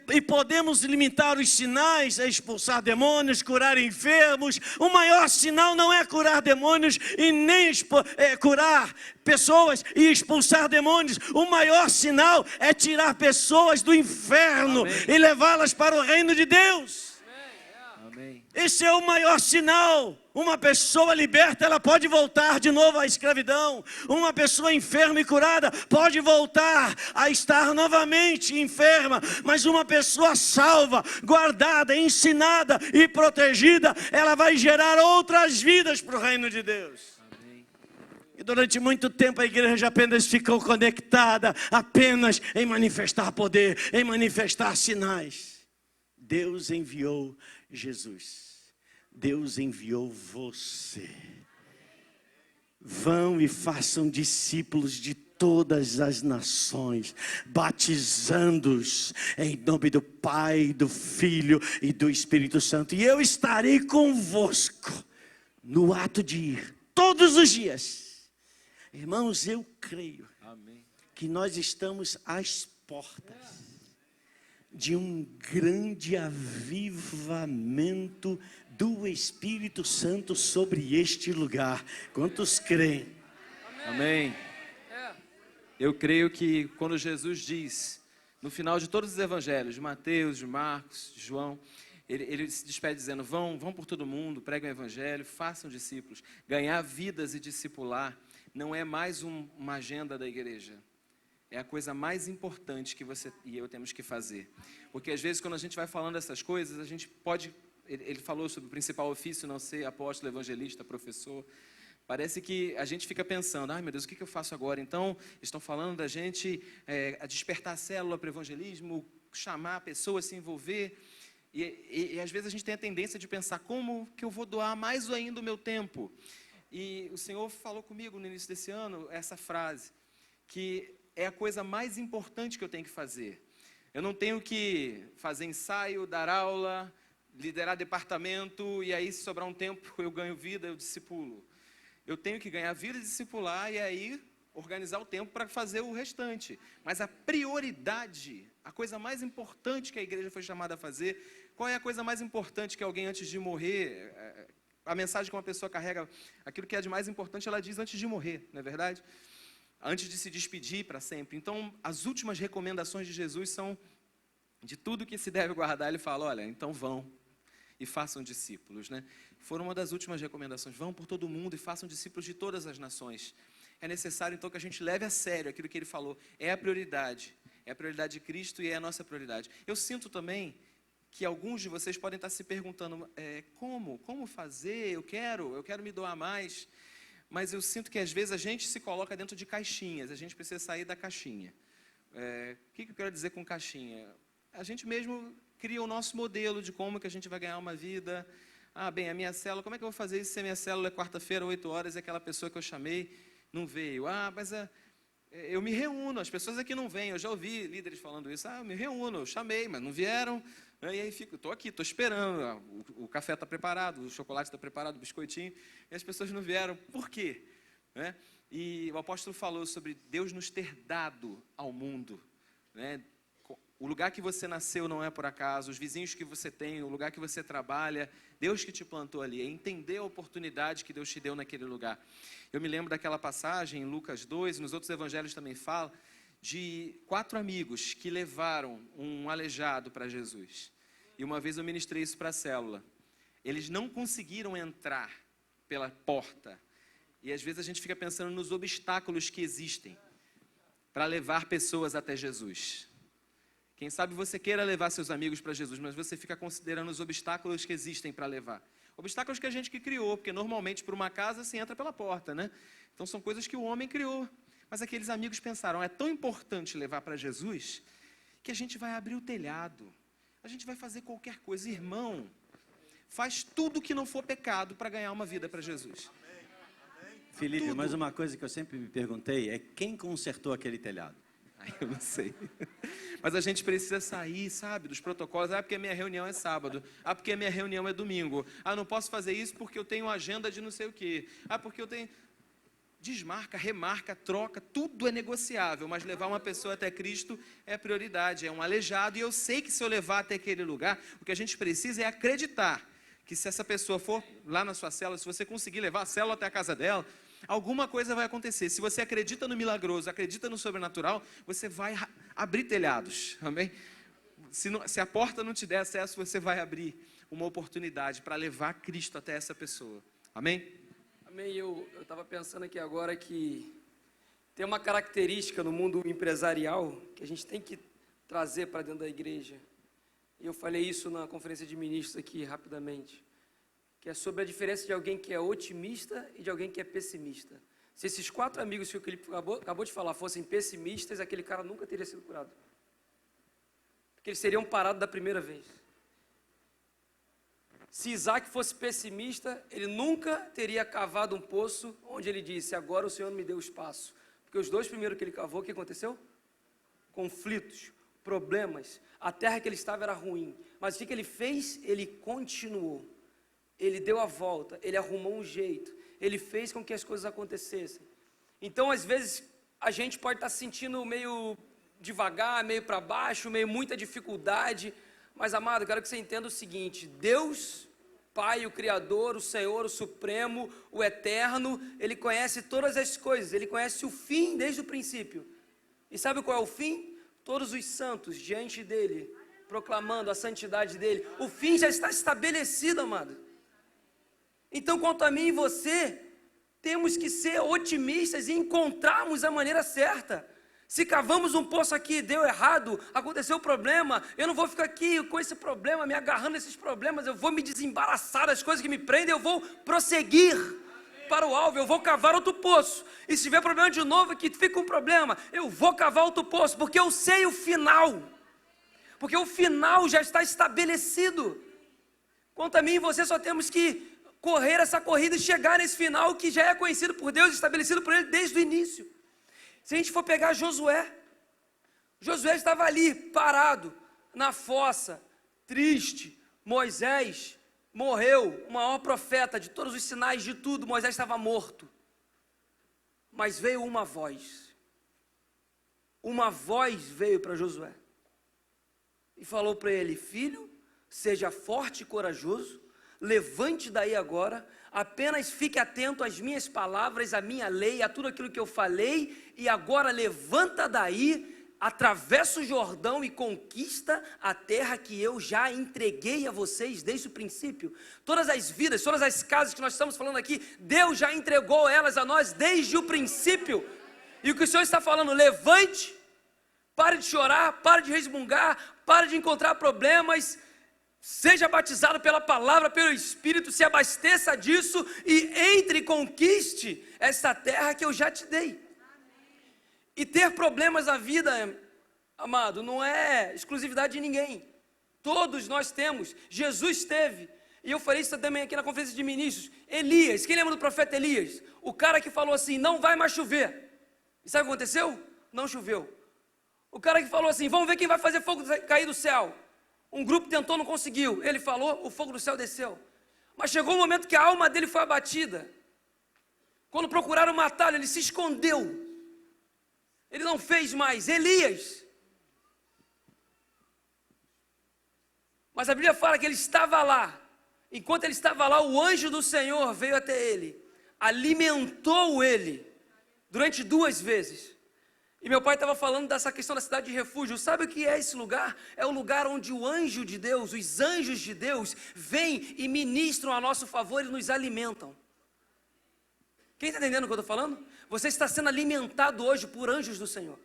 E podemos limitar os sinais a expulsar demônios, curar enfermos. O maior sinal não é curar demônios e nem curar pessoas e expulsar demônios. O maior sinal é tirar pessoas do inferno. Amém. E levá-las para o reino de Deus. Amém. Esse é o maior sinal. Uma pessoa liberta, ela pode voltar de novo à escravidão. Uma pessoa enferma e curada pode voltar a estar novamente enferma. Mas uma pessoa salva, guardada, ensinada e protegida, ela vai gerar outras vidas para o reino de Deus. Amém. E durante muito tempo a igreja apenas ficou conectada apenas em manifestar poder, em manifestar sinais. Deus enviou Jesus. Deus enviou você. Vão e façam discípulos de todas as nações, batizando-os em nome do Pai, do Filho e do Espírito Santo. E eu estarei convosco no ato de ir, todos os dias. Irmãos, eu creio que nós estamos às portas de um grande avivamento do Espírito Santo sobre este lugar. Quantos creem? Amém. Eu creio que quando Jesus diz, no final de todos os evangelhos, de Mateus, de Marcos, de João, ele se despede dizendo, vão por todo mundo, preguem o evangelho, façam discípulos. Ganhar vidas e discipular não é mais uma agenda da igreja. É a coisa mais importante que você e eu temos que fazer. Porque às vezes quando a gente vai falando essas coisas, a gente pode ele falou sobre o principal ofício, não ser apóstolo, evangelista, professor. Parece que a gente fica pensando, ai meu Deus, o que eu faço agora? Então, estão falando da gente a despertar a célula para o evangelismo, chamar a pessoa a se envolver. E às vezes a gente tem a tendência de pensar, como que eu vou doar mais ainda o meu tempo? E o Senhor falou comigo no início desse ano essa frase, que é a coisa mais importante que eu tenho que fazer. Eu não tenho que fazer ensaio, dar aula, liderar departamento, e aí se sobrar um tempo eu ganho vida, eu discipulo. Eu tenho que ganhar vida e discipular, e aí organizar o tempo para fazer o restante. Mas a prioridade, a coisa mais importante que a igreja foi chamada a fazer, qual é a coisa mais importante que alguém antes de morrer, a mensagem que uma pessoa carrega, aquilo que é de mais importante, ela diz antes de morrer, não é verdade? Antes de se despedir para sempre. Então, as últimas recomendações de Jesus são, de tudo que se deve guardar, ele fala, olha, então vão e façam discípulos, né? Foram uma das últimas recomendações, vão por todo mundo e façam discípulos de todas as nações. É necessário, então, que a gente leve a sério aquilo que ele falou, é a prioridade de Cristo e é a nossa prioridade. Eu sinto também que alguns de vocês podem estar se perguntando, como fazer, eu quero me doar mais, mas eu sinto que às vezes a gente se coloca dentro de caixinhas, a gente precisa sair da caixinha. O que eu quero dizer com caixinha? A gente mesmo cria o nosso modelo de como que a gente vai ganhar uma vida. A minha célula, como é que eu vou fazer isso se a minha célula é quarta-feira, 8 horas, e aquela pessoa que eu chamei não veio? Mas eu me reúno, as pessoas aqui não vêm, eu já ouvi líderes falando isso, eu me reúno, eu chamei, mas não vieram, e aí estou aqui, estou esperando, o café está preparado, o chocolate está preparado, o biscoitinho, e as pessoas não vieram, por quê? E o apóstolo falou sobre Deus nos ter dado ao mundo, né? O lugar que você nasceu não é por acaso, os vizinhos que você tem, o lugar que você trabalha, Deus que te plantou ali, é entender a oportunidade que Deus te deu naquele lugar. Eu me lembro daquela passagem em Lucas 2, nos outros evangelhos também fala, de 4 amigos que levaram um aleijado para Jesus. E uma vez eu ministrei isso para a célula. Eles não conseguiram entrar pela porta. E às vezes a gente fica pensando nos obstáculos que existem para levar pessoas até Jesus. Quem sabe você queira levar seus amigos para Jesus, mas você fica considerando os obstáculos que existem para levar. Obstáculos que a gente que criou, porque normalmente por uma casa se entra pela porta, né? Então são coisas que o homem criou. Mas aqueles amigos pensaram, é tão importante levar para Jesus, que a gente vai abrir o telhado, a gente vai fazer qualquer coisa. Irmão, faz tudo que não for pecado para ganhar uma vida para Jesus. Felipe, Tudo. mas uma coisa que eu sempre me perguntei é quem consertou aquele telhado? Eu não sei. Mas a gente precisa sair, sabe, dos protocolos. Porque a minha reunião é sábado. Porque a minha reunião é domingo. Não posso fazer isso porque eu tenho agenda de não sei o quê. Porque eu tenho... Desmarca, remarca, troca, tudo é negociável. Mas levar uma pessoa até Cristo é prioridade, é um aleijado. E eu sei que se eu levar até aquele lugar, o que a gente precisa é acreditar que se essa pessoa for lá na sua célula, se você conseguir levar a célula até a casa dela, alguma coisa vai acontecer. Se você acredita no milagroso, acredita no sobrenatural, você vai abrir telhados, amém? Se a porta não te der acesso, você vai abrir uma oportunidade para levar Cristo até essa pessoa, amém? Amém. Eu estava pensando aqui agora que tem uma característica no mundo empresarial que a gente tem que trazer para dentro da igreja. E eu falei isso na conferência de ministros aqui rapidamente, que é sobre a diferença de alguém que é otimista e de alguém que é pessimista. Se esses 4 amigos que o Felipe acabou de falar fossem pessimistas, aquele cara nunca teria sido curado. Porque eles seriam parados da primeira vez. Se Isaac fosse pessimista, ele nunca teria cavado um poço onde ele disse, agora o Senhor me deu espaço. Porque os 2 primeiros que ele cavou, o que aconteceu? Conflitos, problemas. A terra que ele estava era ruim. Mas o que ele fez? Ele continuou. Ele deu a volta, ele arrumou um jeito, ele fez com que as coisas acontecessem. Então, às vezes, a gente pode estar se sentindo meio devagar, meio para baixo, meio muita dificuldade, mas, amado, eu quero que você entenda o seguinte, Deus, Pai, o Criador, o Senhor, o Supremo, o Eterno, Ele conhece todas as coisas, Ele conhece o fim desde o princípio. E sabe qual é o fim? Todos os santos diante dEle, proclamando a santidade dEle. O fim já está estabelecido, amado. Então, quanto a mim e você, temos que ser otimistas e encontrarmos a maneira certa. Se cavamos um poço aqui, deu errado, aconteceu o problema, eu não vou ficar aqui com esse problema, me agarrando nesses problemas, eu vou me desembaraçar das coisas que me prendem, eu vou prosseguir para o alvo, eu vou cavar outro poço. E se tiver problema de novo, que fica um problema, eu vou cavar outro poço, porque eu sei o final. Porque o final já está estabelecido. Quanto a mim e você, só temos que correr essa corrida e chegar nesse final que já é conhecido por Deus, estabelecido por Ele desde o início. Se a gente for pegar Josué estava ali, parado, na fossa, triste. Moisés morreu, o maior profeta de todos os sinais de tudo, Moisés estava morto. Mas veio uma voz veio para Josué, e falou para ele: filho, seja forte e corajoso, levante daí agora, apenas fique atento às minhas palavras, à minha lei, a tudo aquilo que eu falei, e agora levanta daí, atravessa o Jordão e conquista a terra que eu já entreguei a vocês desde o princípio. Todas as vidas, todas as casas que nós estamos falando aqui, Deus já entregou elas a nós desde o princípio. E o que o Senhor está falando: levante, pare de chorar, pare de resmungar, pare de encontrar problemas, seja batizado pela palavra, pelo Espírito, se abasteça disso e entre e conquiste essa terra que eu já te dei. E ter problemas na vida, amado, não é exclusividade de ninguém. Todos nós temos. Jesus teve. E eu falei isso também aqui na conferência de ministros. Elias, quem lembra do profeta Elias? O cara que falou assim: não vai mais chover. E sabe o que aconteceu? Não choveu. O cara que falou assim: vamos ver quem vai fazer fogo cair do céu. Um grupo tentou, não conseguiu. Ele falou, o fogo do céu desceu. Mas chegou um momento que a alma dele foi abatida. Quando procuraram matá-lo, ele se escondeu. Ele não fez mais. Elias. Mas a Bíblia fala que ele estava lá. Enquanto ele estava lá, o anjo do Senhor veio até ele, alimentou ele durante 2 vezes. E meu pai estava falando dessa questão da cidade de refúgio. Sabe o que é esse lugar? É o lugar onde o anjo de Deus, os anjos de Deus, vêm e ministram a nosso favor e nos alimentam. Quem está entendendo o que eu estou falando? Você está sendo alimentado hoje por anjos do Senhor.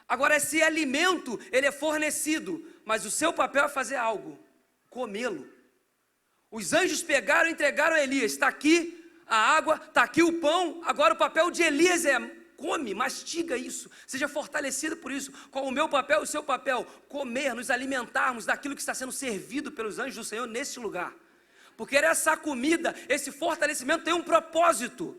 Agora, esse alimento, ele é fornecido, mas o seu papel é fazer algo: comê-lo. Os anjos pegaram e entregaram a Elias. Está aqui a água, está aqui o pão. Agora o papel de Elias é: come, mastiga isso, seja fortalecido por isso. Qual o meu papel, o seu papel? Comer, nos alimentarmos daquilo que está sendo servido pelos anjos do Senhor nesse lugar. Porque essa comida, esse fortalecimento tem um propósito.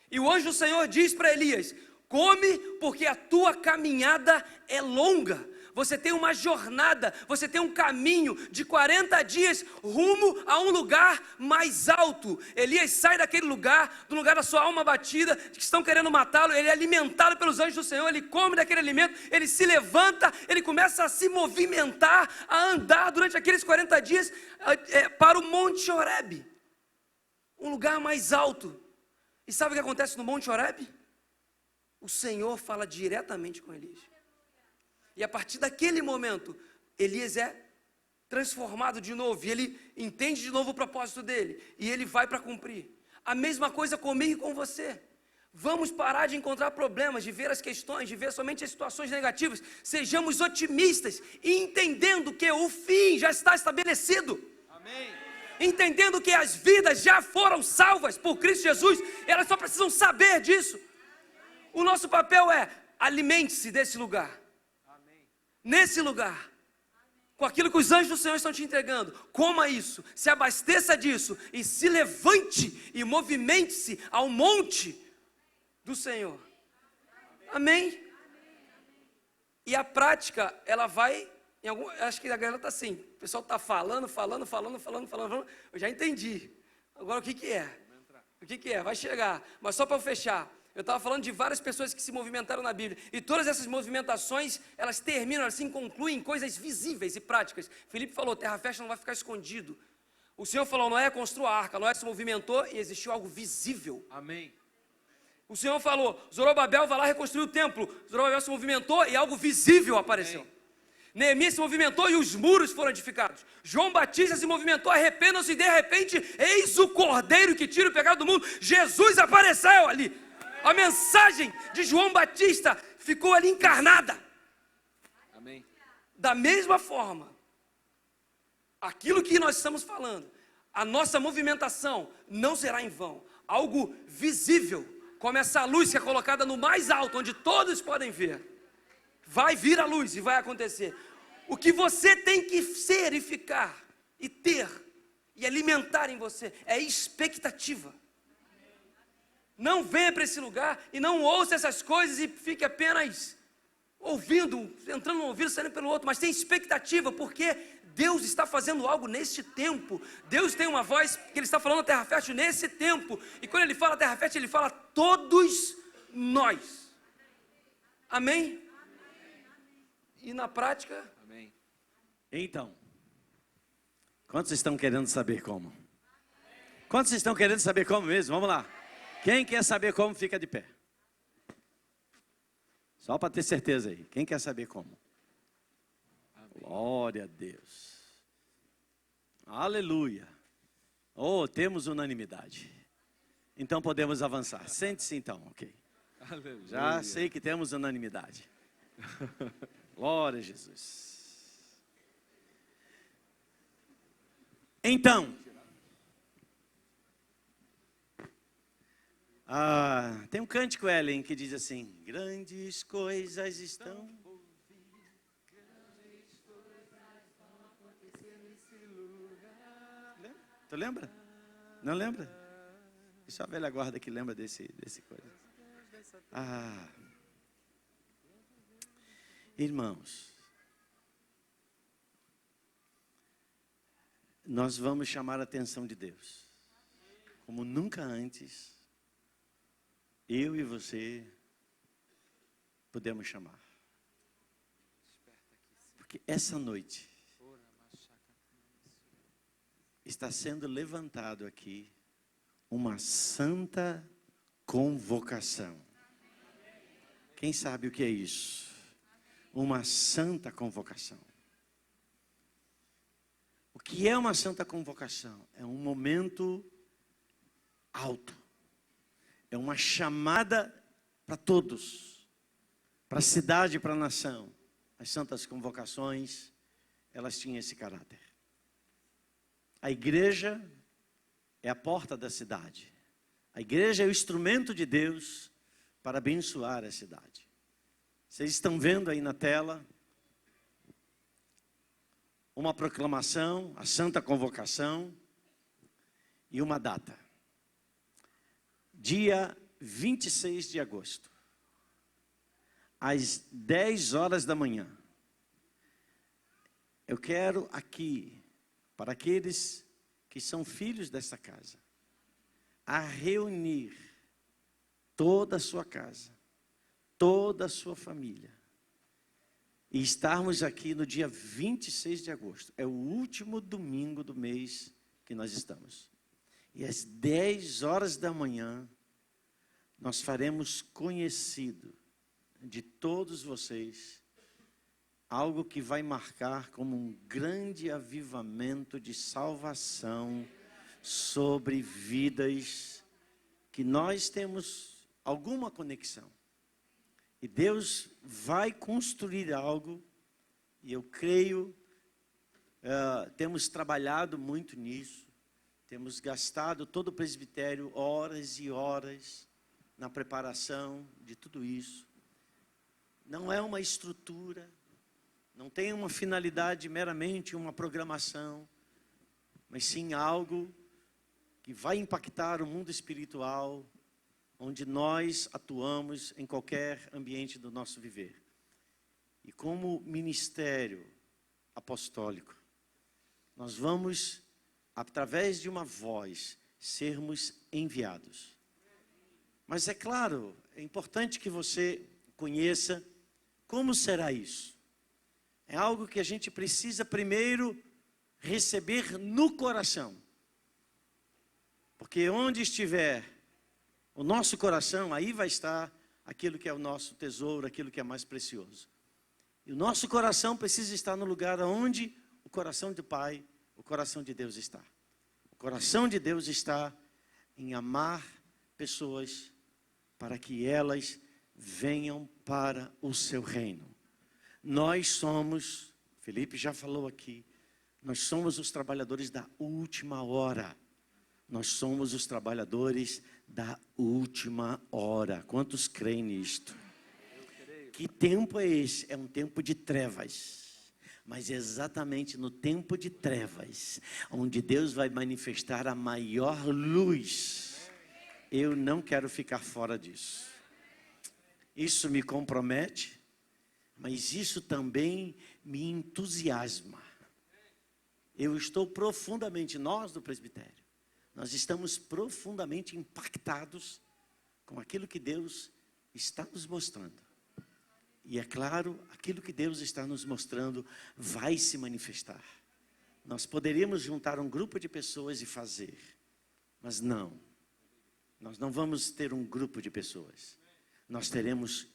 E o anjo do Senhor diz para Elias: come, porque a tua caminhada é longa. Você tem uma jornada, você tem um caminho de 40 dias rumo a um lugar mais alto. Elias sai daquele lugar, do lugar da sua alma batida, que estão querendo matá-lo. Ele é alimentado pelos anjos do Senhor, ele come daquele alimento, ele se levanta, ele começa a se movimentar, a andar durante aqueles 40 dias para o Monte Horebe, um lugar mais alto. E sabe o que acontece no Monte Horebe? O Senhor fala diretamente com Elias. E a partir daquele momento, Elias é transformado de novo, e ele entende de novo o propósito dele, e ele vai para cumprir. A mesma coisa comigo e com você. Vamos parar de encontrar problemas, de ver as questões, de ver somente as situações negativas. Sejamos otimistas, e entendendo que o fim já está estabelecido. Amém. Entendendo que as vidas já foram salvas por Cristo Jesus, elas só precisam saber disso. O nosso papel é: alimente-se desse lugar. Nesse lugar, com aquilo que os anjos do Senhor estão te entregando, coma isso, se abasteça disso e se levante e movimente-se ao monte do Senhor. Amém? E a prática, ela vai, acho que a galera está assim, o pessoal está falando, eu já entendi. Agora o que é? O que é? Vai chegar, mas só para eu fechar. Eu estava falando de várias pessoas que se movimentaram na Bíblia, e todas essas movimentações, elas terminam, elas se concluem em coisas visíveis e práticas. Filipe falou: terra fértil não vai ficar escondido. O Senhor falou: Noé construiu a arca. Noé se movimentou e existiu algo visível. Amém. O Senhor falou: Zorobabel vai lá reconstruir o templo. Zorobabel se movimentou e algo visível apareceu. Amém. Neemias se movimentou e os muros foram edificados. João Batista se movimentou, arrependam-se, e de repente, eis o Cordeiro que tira o pecado do mundo. Jesus apareceu ali. A mensagem de João Batista ficou ali encarnada. Amém. Da mesma forma, aquilo que nós estamos falando, a nossa movimentação não será em vão. Algo visível, como essa luz que é colocada no mais alto, onde todos podem ver. Vai vir a luz e vai acontecer. O que você tem que ser e ficar, e ter, e alimentar em você, é expectativa. Não venha para esse lugar e não ouça essas coisas e fique apenas ouvindo, entrando no ouvido, saindo pelo outro, mas tem expectativa, porque Deus está fazendo algo neste tempo. Deus tem uma voz que Ele está falando a Terra Fértil nesse tempo, e quando Ele fala Terra Fértil, Ele fala todos nós. Amém? E na prática? Amém. Então, quantos estão querendo saber como? Quantos estão querendo saber como mesmo? Vamos lá. Quem quer saber como, fica de pé. Só para ter certeza aí. Quem quer saber como? Amém. Glória a Deus. Aleluia. Oh, temos unanimidade. Então podemos avançar. Sente-se então, ok. Aleluia. Já sei que temos unanimidade. Glória a Jesus. Então, tem um cântico, Ellen, que diz assim: grandes coisas estão. Tu lembra? Não lembra? Só a velha guarda que lembra desse coisa. Irmãos, nós vamos chamar a atenção de Deus, como nunca antes, eu e você podemos chamar. Porque essa noite está sendo levantado aqui uma santa convocação. Quem sabe o que é isso? Uma santa convocação. O que é uma santa convocação? É um momento alto. É uma chamada para todos, para a cidade e para a nação. As santas convocações, elas tinham esse caráter. A igreja é a porta da cidade. A igreja é o instrumento de Deus para abençoar a cidade. Vocês estão vendo aí na tela uma proclamação, a santa convocação e uma data. Dia 26 de agosto, às 10 horas da manhã. Eu quero aqui, para aqueles que são filhos desta casa, a reunir toda a sua casa, toda a sua família, e estarmos aqui no dia 26 de agosto, é o último domingo do mês que nós estamos, e às 10 horas da manhã, nós faremos conhecido de todos vocês, algo que vai marcar como um grande avivamento de salvação sobre vidas que nós temos alguma conexão. E Deus vai construir algo, e eu creio, temos trabalhado muito nisso, temos gastado todo o presbitério horas e horas na preparação de tudo isso. Não é uma estrutura, não tem uma finalidade meramente uma programação, mas sim algo que vai impactar o mundo espiritual, onde nós atuamos em qualquer ambiente do nosso viver. E como ministério apostólico, nós vamos, através de uma voz, sermos enviados. Mas é claro, é importante que você conheça como será isso. É algo que a gente precisa primeiro receber no coração. Porque onde estiver o nosso coração, aí vai estar aquilo que é o nosso tesouro, aquilo que é mais precioso. E o nosso coração precisa estar no lugar onde o coração do Pai, o coração de Deus está. O coração de Deus está em amar pessoas para que elas venham para o seu reino. Nós somos, Felipe já falou aqui, nós somos os trabalhadores da última hora. Nós somos os trabalhadores da última hora. Quantos creem nisto? Que tempo é esse? É um tempo de trevas. Mas é exatamente no tempo de trevas, onde Deus vai manifestar a maior luz. Eu não quero ficar fora disso. Isso me compromete, mas isso também me entusiasma. Eu estou profundamente, nós do presbitério, nós estamos profundamente impactados com aquilo que Deus está nos mostrando. E é claro, aquilo que Deus está nos mostrando vai se manifestar. Nós poderíamos juntar um grupo de pessoas e fazer, mas não. Nós não vamos ter um grupo de pessoas. Nós teremos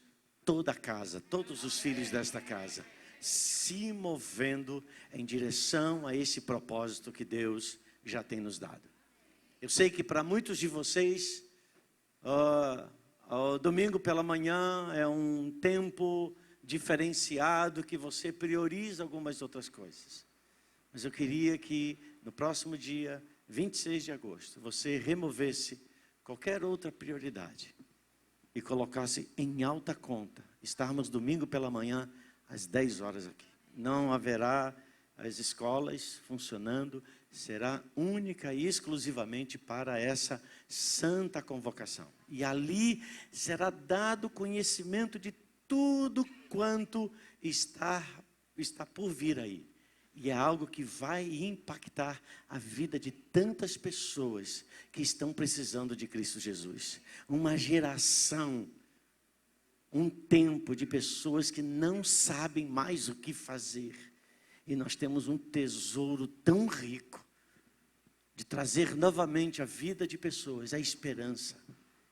toda a casa, todos os filhos desta casa, se movendo em direção a esse propósito que Deus já tem nos dado. Eu sei que para muitos de vocês, o domingo pela manhã é um tempo diferenciado que você prioriza algumas outras coisas. Mas eu queria que no próximo dia, 26 de agosto, você removesse qualquer outra prioridade e colocasse em alta conta estarmos domingo pela manhã às 10 horas aqui. Não haverá as escolas funcionando, será única e exclusivamente para essa santa convocação. E ali será dado conhecimento de tudo quanto está por vir aí. E é algo que vai impactar a vida de tantas pessoas que estão precisando de Cristo Jesus. Uma geração, um tempo de pessoas que não sabem mais o que fazer. E nós temos um tesouro tão rico de trazer novamente a vida de pessoas, a esperança.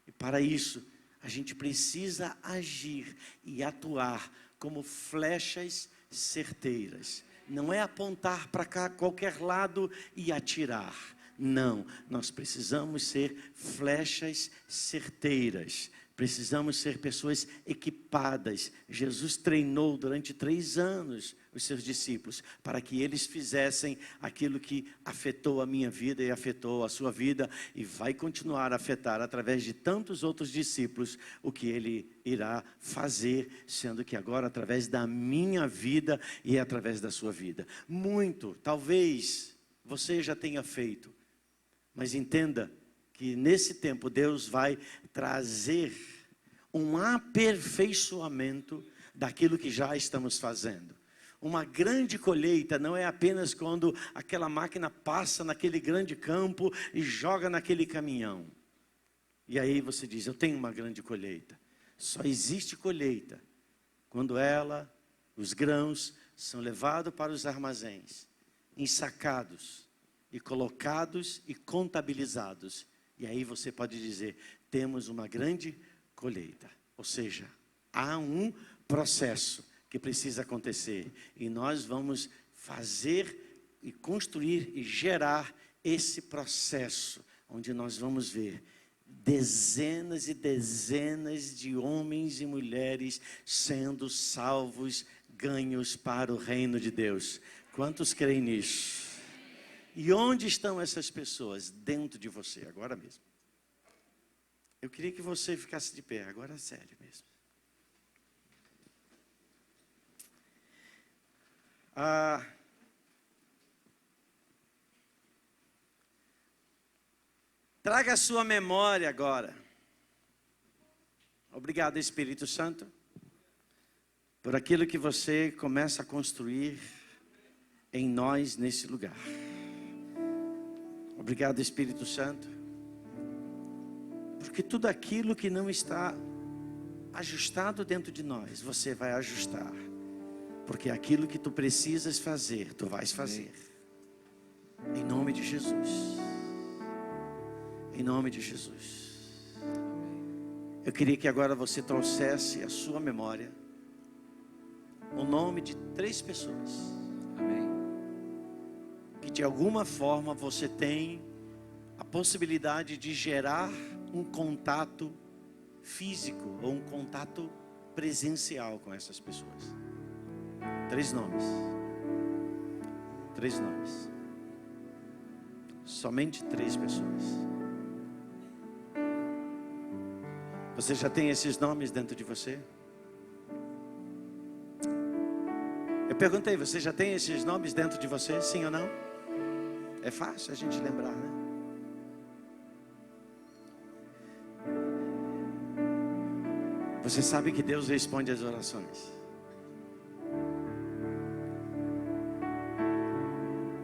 E para isso, a gente precisa agir e atuar como flechas certeiras. Não é apontar para cá, qualquer lado e atirar. Não, nós precisamos ser flechas certeiras. Precisamos ser pessoas equipadas. Jesus treinou durante 3 anos os seus discípulos para que eles fizessem aquilo que afetou a minha vida e afetou a sua vida e vai continuar a afetar através de tantos outros discípulos o que ele irá fazer, sendo que agora através da minha vida e através da sua vida. Muito, talvez você já tenha feito, mas entenda que nesse tempo Deus vai trazer um aperfeiçoamento daquilo que já estamos fazendo. Uma grande colheita não é apenas quando aquela máquina passa naquele grande campo e joga naquele caminhão. E aí você diz, eu tenho uma grande colheita. Só existe colheita quando os grãos são levados para os armazéns, ensacados e colocados e contabilizados. E aí você pode dizer, temos uma grande colheita. Ou seja, há um processo que precisa acontecer. E nós vamos fazer e construir e gerar esse processo, onde nós vamos ver dezenas e dezenas de homens e mulheres sendo salvos, ganhos para o reino de Deus. Quantos creem nisso? E onde estão essas pessoas? Dentro de você, agora mesmo. Eu queria que você ficasse de pé, agora é sério mesmo. Traga a sua memória agora. Obrigado, Espírito Santo, por aquilo que você começa a construir em nós nesse lugar. Obrigado, Espírito Santo, porque tudo aquilo que não está ajustado dentro de nós, você vai ajustar. Porque aquilo que tu precisas fazer, tu vais fazer. Em nome de Jesus. Em nome de Jesus. Eu queria que agora você trouxesse à sua memória o nome de 3 pessoas. Amém. Que de alguma forma você tem a possibilidade de gerar um contato físico ou um contato presencial com essas pessoas. 3 nomes. 3 nomes. Somente 3 pessoas. Você já tem esses nomes dentro de você? Eu perguntei, você já tem esses nomes dentro de você? Sim ou não? É fácil a gente lembrar, né? Você sabe que Deus responde às orações.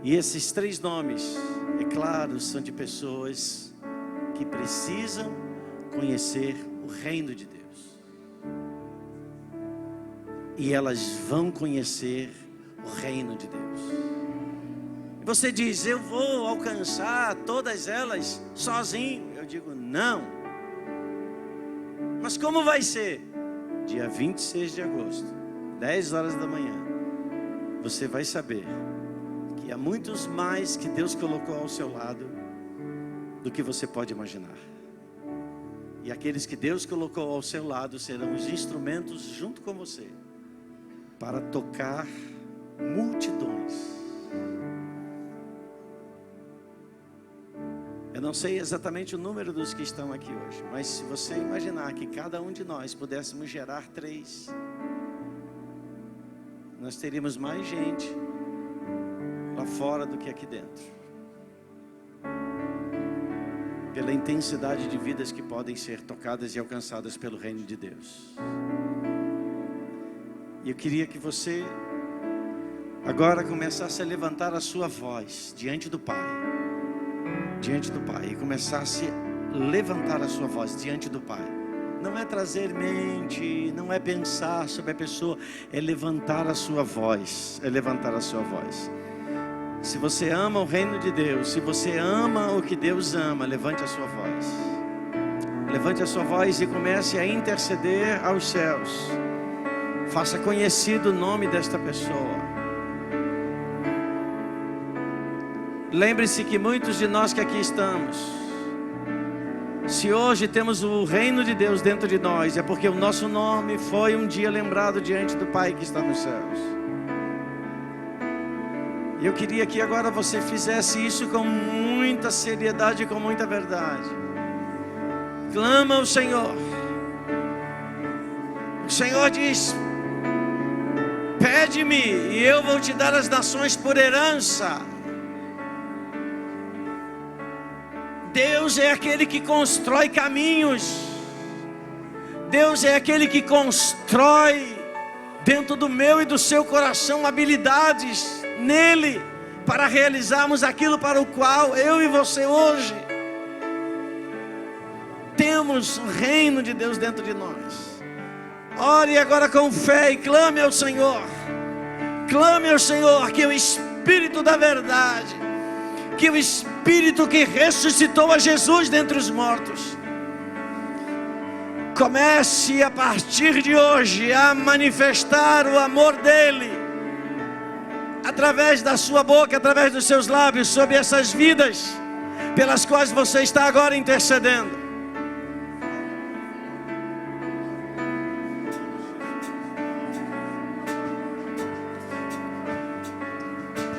E esses 3 nomes, é claro, são de pessoas que precisam conhecer o reino de Deus. E elas vão conhecer o reino de Deus. Você diz, eu vou alcançar todas elas sozinho. Eu digo, não. Mas como vai ser? Dia 26 de agosto, 10 horas da manhã, você vai saber que há muitos mais que Deus colocou ao seu lado do que você pode imaginar. E aqueles que Deus colocou ao seu lado serão os instrumentos junto com você para tocar multidões. Eu não sei exatamente o número dos que estão aqui hoje, mas se você imaginar que cada um de nós pudéssemos gerar 3, nós teríamos mais gente lá fora do que aqui dentro. Pela intensidade de vidas que podem ser tocadas e alcançadas pelo reino de Deus. E eu queria que você agora começasse a levantar a sua voz diante do Pai. Diante do Pai. E começasse a levantar a sua voz diante do Pai. Não é trazer mente, não é pensar sobre a pessoa, é levantar a sua voz. É levantar a sua voz. Se você ama o reino de Deus, se você ama o que Deus ama, levante a sua voz. Levante a sua voz e comece a interceder aos céus. Faça conhecido o nome desta pessoa. Lembre-se que muitos de nós que aqui estamos, se hoje temos o reino de Deus dentro de nós, é porque o nosso nome foi um dia lembrado diante do Pai que está nos céus. E eu queria que agora você fizesse isso com muita seriedade e com muita verdade. Clama ao Senhor. O Senhor diz, pede-me e eu vou te dar as nações por herança. Deus é aquele que constrói caminhos. Deus é aquele que constrói dentro do meu e do seu coração habilidades nele para realizarmos aquilo para o qual eu e você hoje temos o reino de Deus dentro de nós. Ore agora com fé e clame ao Senhor. Clame ao Senhor que o Espírito da verdade, que o Espírito que ressuscitou a Jesus dentre os mortos, comece a partir de hoje a manifestar o amor dele, através da sua boca, através dos seus lábios, sobre essas vidas, pelas quais você está agora intercedendo.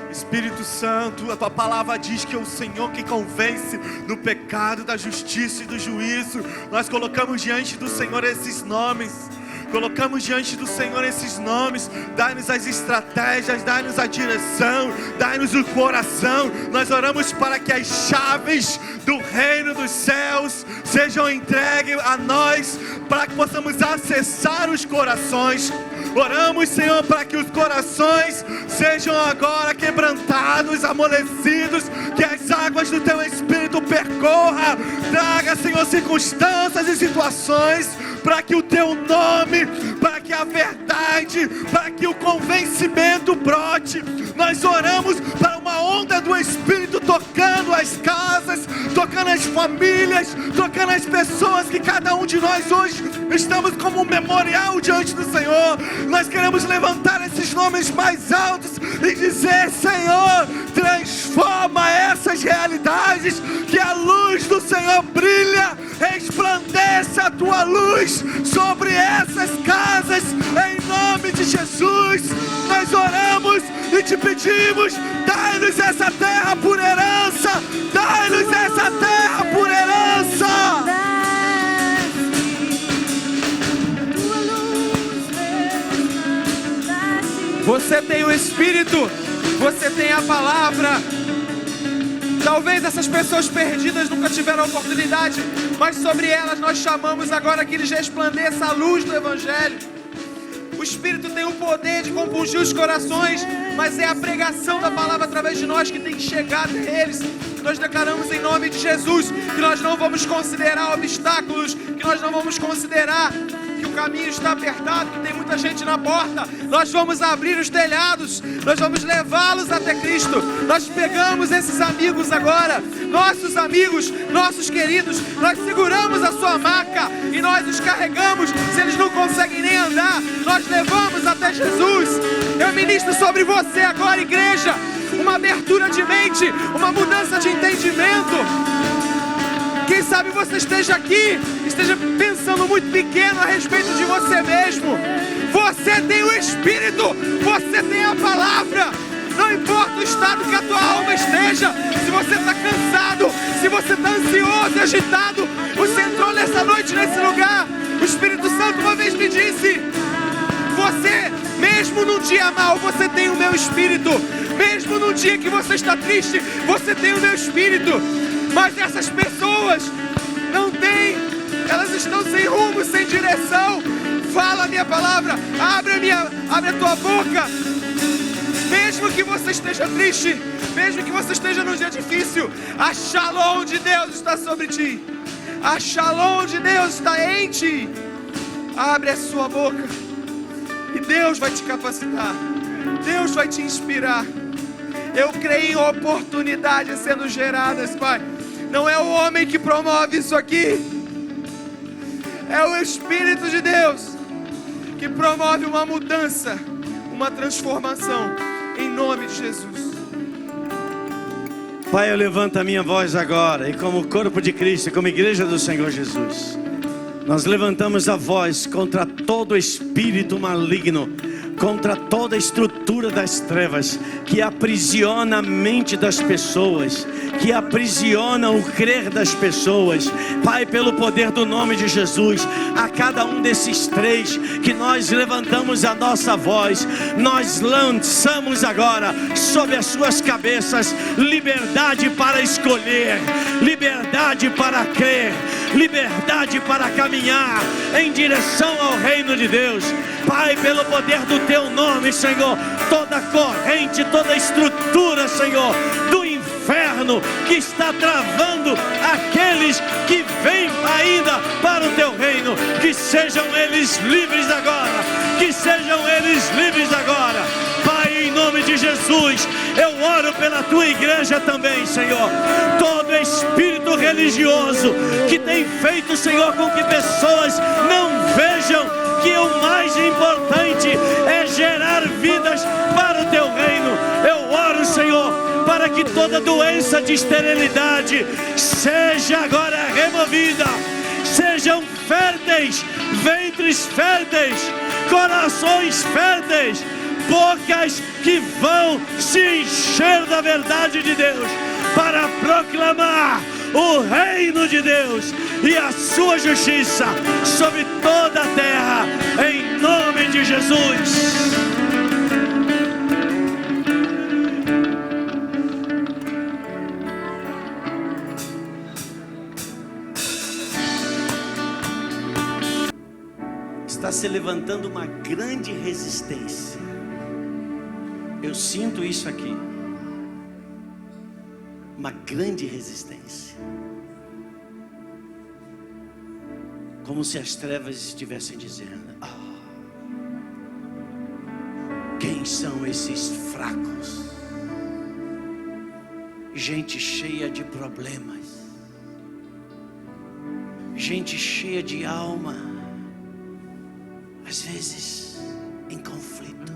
Espírito Santo, a tua palavra diz que é o Senhor que convence do pecado, da justiça e do juízo. Nós colocamos diante do Senhor esses nomes. Colocamos diante do Senhor esses nomes. Dá-nos as estratégias, dá-nos a direção, dá-nos o coração. Nós oramos para que as chaves do reino dos céus sejam entregues a nós, para que possamos acessar os corações. Oramos, Senhor, para que os corações sejam agora quebrantados, amolecidos, que as águas do Teu Espírito percorram, traga, Senhor, circunstâncias e situações, para que o Teu nome, para que a verdade, para que o convencimento brote. Nós oramos para uma onda do Espírito tocando as casas, tocando as famílias, tocando as pessoas, que cada um de nós hoje estamos como um memorial diante do Senhor. Nós queremos levantar esses os nomes mais altos e dizer: Senhor, transforma essas realidades, que a luz do Senhor brilha, resplandeça a tua luz sobre essas casas, em nome de Jesus. Nós oramos e te pedimos: dai-nos essa terra por herança, dai-nos essa terra por herança. Você tem o Espírito, você tem a palavra. Talvez essas pessoas perdidas nunca tiveram a oportunidade, mas sobre elas nós chamamos agora que eles resplandeça a luz do Evangelho. O Espírito tem o poder de compungir os corações, mas é a pregação da palavra através de nós que tem que chegar até eles. Nós declaramos em nome de Jesus que nós não vamos considerar obstáculos, que nós não vamos considerar que o caminho está apertado, que tem muita gente na porta. Nós vamos abrir os telhados, nós vamos levá-los até Cristo. Nós pegamos esses amigos agora, nossos amigos, nossos queridos, nós seguramos a sua maca e nós os carregamos. Se eles não conseguem nem andar, nós levamos até Jesus. Eu ministro sobre você agora, igreja, uma abertura de mente, uma mudança de entendimento. Quem sabe você esteja aqui, esteja pensando muito pequeno a respeito de você mesmo. Você tem o Espírito, você tem a palavra. Não importa o estado que a tua alma esteja, se você está cansado, se você está ansioso e agitado, você entrou nessa noite, nesse lugar. O Espírito Santo uma vez me disse: você, mesmo num dia mau, você tem o meu Espírito. Mesmo num dia que você está triste, você tem o meu Espírito. Mas essas pessoas não têm, elas estão sem rumo, sem direção. Fala a minha palavra, abre a tua boca. Mesmo que você esteja triste, mesmo que você esteja num dia difícil, a Shalom de Deus está sobre ti. A Shalom de Deus está em ti. Abre a sua boca e Deus vai te capacitar. Deus vai te inspirar. Eu creio em oportunidades sendo geradas, Pai. Não é o homem que promove isso aqui, é o Espírito de Deus que promove uma mudança, uma transformação, em nome de Jesus. Pai, eu levanto a minha voz agora, e como corpo de Cristo, como igreja do Senhor Jesus, nós levantamos a voz contra todo espírito maligno, contra toda estrutura das trevas que aprisiona a mente das pessoas, que aprisiona o crer das pessoas. Pai, pelo poder do nome de Jesus, a cada um desses três que nós levantamos a nossa voz, nós lançamos agora sobre as suas cabeças liberdade para escolher, liberdade para crer, liberdade para caminhar em direção ao reino de Deus. Pai, pelo poder do teu nome, Senhor, toda corrente, toda estrutura, Senhor, do inferno que está travando aqueles que vêm ainda para o teu reino, que sejam eles livres agora, que sejam eles livres agora. Pai, em nome de Jesus, eu oro pela tua igreja também, Senhor. Todo espírito religioso que tem feito, Senhor, com que pessoas não vejam que o mais importante é gerar vidas para o teu reino. Eu oro, Senhor, para que toda doença de esterilidade seja agora removida. Sejam férteis, ventres férteis, corações férteis, bocas que vão se encher da verdade de Deus para proclamar o reino de Deus e a sua justiça sobre toda a terra, em nome de Jesus. Está se levantando uma grande resistência. Eu sinto isso aqui. Uma grande resistência. Como se as trevas estivessem dizendo: quem são esses fracos? Gente cheia de problemas, gente cheia de alma, às vezes em conflito,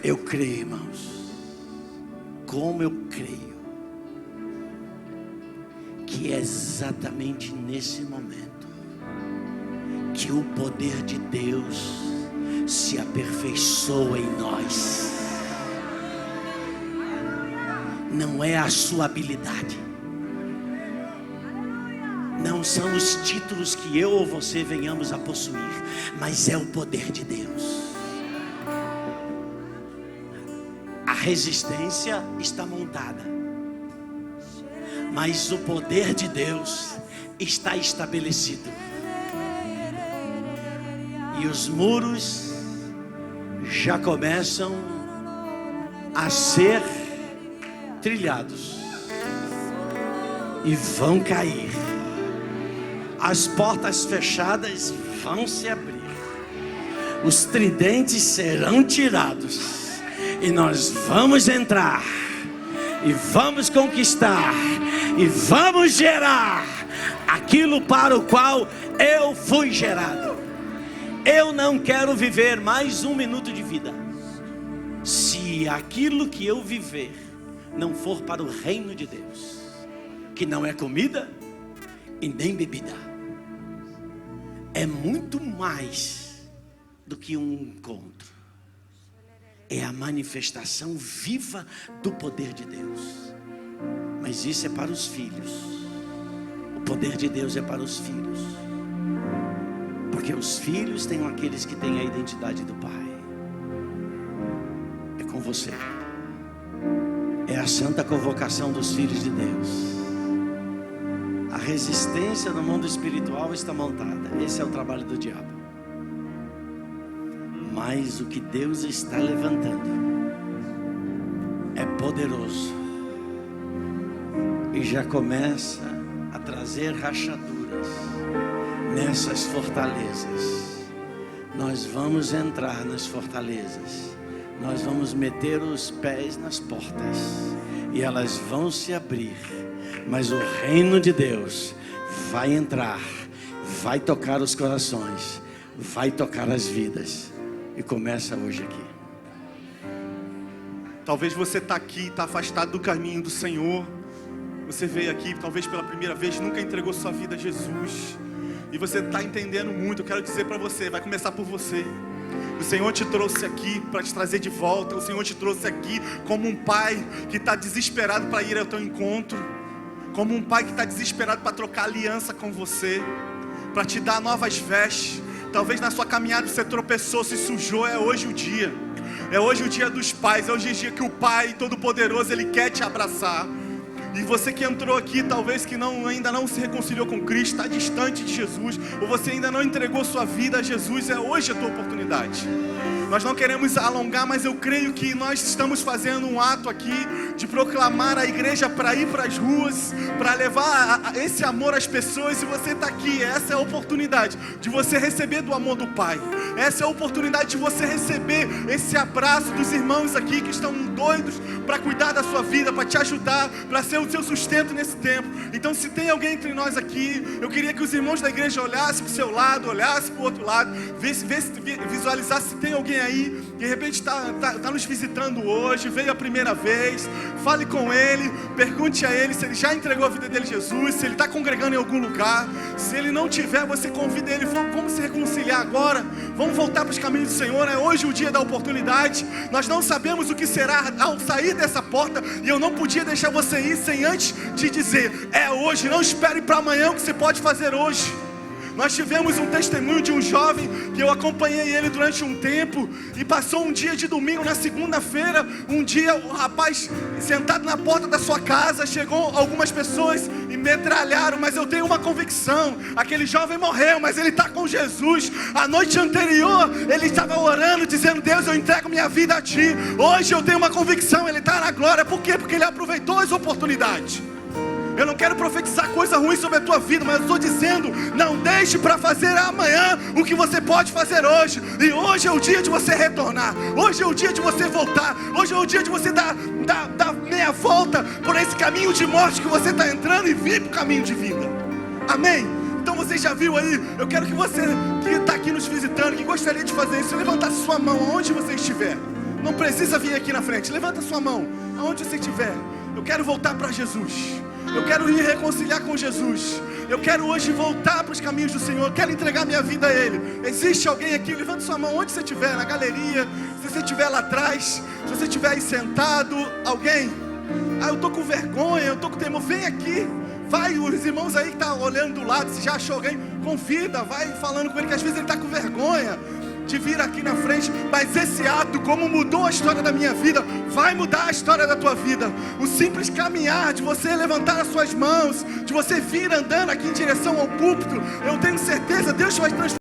Eu creio, irmãos, como eu creio, que é exatamente nesse momento que o poder de Deus se aperfeiçoa em nós. Não é a sua habilidade, não são os títulos que eu ou você venhamos a possuir, mas é o poder de Deus. A resistência está montada, mas o poder de Deus está estabelecido. E os muros já começam a ser trilhados e vão cair. As portas fechadas vão se abrir. Os tridentes serão tirados. E nós vamos entrar. E vamos conquistar. E vamos gerar aquilo para o qual eu fui gerado. Eu não quero viver mais um minuto de vida se aquilo que eu viver não for para o reino de Deus, que não é comida e nem bebida, é muito mais do que um encontro, é a manifestação viva do poder de Deus. Mas isso é para os filhos. O poder de Deus é para os filhos, porque os filhos têm aqueles que têm a identidade do Pai. É com você. É a santa convocação dos filhos de Deus. A resistência no mundo espiritual está montada. Esse é o trabalho do diabo. Mas o que Deus está levantando é poderoso e já começa a trazer rachaduras nessas fortalezas. Nós vamos entrar nas fortalezas. Nós vamos meter os pés nas portas e elas vão se abrir, mas o reino de Deus vai entrar, vai tocar os corações, vai tocar as vidas, e começa hoje aqui. Talvez você está aqui, está afastado do caminho do Senhor. Você veio aqui, talvez pela primeira vez, nunca entregou sua vida a Jesus, e você está entendendo muito. Eu quero dizer para você, vai começar por você. O Senhor te trouxe aqui para te trazer de volta. O Senhor te trouxe aqui como um pai que está desesperado para ir ao teu encontro, como um pai que está desesperado para trocar aliança com você, para te dar novas vestes. Talvez na sua caminhada você tropeçou, se sujou. É hoje o dia. É hoje o dia dos pais. É hoje o dia que o Pai Todo-Poderoso, Ele quer te abraçar. E você que entrou aqui, talvez que ainda não se reconciliou com Cristo, está distante de Jesus, ou você ainda não entregou sua vida a Jesus, é hoje a tua oportunidade. Nós não queremos alongar, mas eu creio que nós estamos fazendo um ato aqui de proclamar a igreja para ir para as ruas, para levar esse amor às pessoas. E você está aqui, essa é a oportunidade de você receber do amor do Pai. Essa é a oportunidade de você receber esse abraço dos irmãos aqui que estão doidos para cuidar da sua vida, para te ajudar, para ser o seu sustento nesse tempo. Então, se tem alguém entre nós aqui, eu queria que os irmãos da igreja olhassem para o seu lado, olhassem para o outro lado, visualizassem se tem alguém aí, de repente está nos visitando hoje, veio a primeira vez. Fale com ele, pergunte a ele se ele já entregou a vida dele a Jesus, se ele está congregando em algum lugar. Se ele não tiver, você convida ele, vamos se reconciliar agora, vamos voltar para os caminhos do Senhor. É hoje o dia da oportunidade. Nós não sabemos o que será ao sair dessa porta, e eu não podia deixar você ir sem antes te dizer, é hoje. Não espere para amanhã o que você pode fazer hoje. Nós tivemos um testemunho de um jovem que eu acompanhei ele durante um tempo, e passou um dia de domingo, na segunda-feira, um dia o rapaz sentado na porta da sua casa, chegou algumas pessoas e metralharam. Mas eu tenho uma convicção, aquele jovem morreu, mas ele está com Jesus. A noite anterior ele estava orando, dizendo, Deus, eu entrego minha vida a Ti. Hoje eu tenho uma convicção, ele está na glória. Por quê? Porque ele aproveitou as oportunidades. Eu não quero profetizar coisa ruim sobre a tua vida, mas eu estou dizendo, não deixe para fazer amanhã o que você pode fazer hoje. E hoje é o dia de você retornar. Hoje é o dia de você voltar. Hoje é o dia de você dar meia volta por esse caminho de morte que você está entrando e vir para o caminho de vida. Amém? Então você já viu aí? Eu quero que você que está aqui nos visitando, que gostaria de fazer isso, levantasse sua mão aonde você estiver. não precisa vir aqui na frente. Levanta sua mão, aonde você estiver. Eu quero voltar para Jesus. Eu quero me reconciliar com Jesus. Eu quero hoje voltar para os caminhos do Senhor. Eu quero entregar minha vida a Ele. Existe alguém aqui? Levanta sua mão onde você estiver, na galeria. Se você estiver lá atrás, se você estiver aí sentado. Alguém? Eu estou com vergonha, eu estou com temor. Vem aqui. Vai, os irmãos aí que estão olhando do lado, se já achou alguém, convida, vai falando com ele, que às vezes ele está com vergonha de vir aqui na frente, mas esse ato, como mudou a história da minha vida, vai mudar a história da tua vida. O simples caminhar, de você levantar as suas mãos, de você vir andando aqui em direção ao púlpito, eu tenho certeza, Deus vai transformar.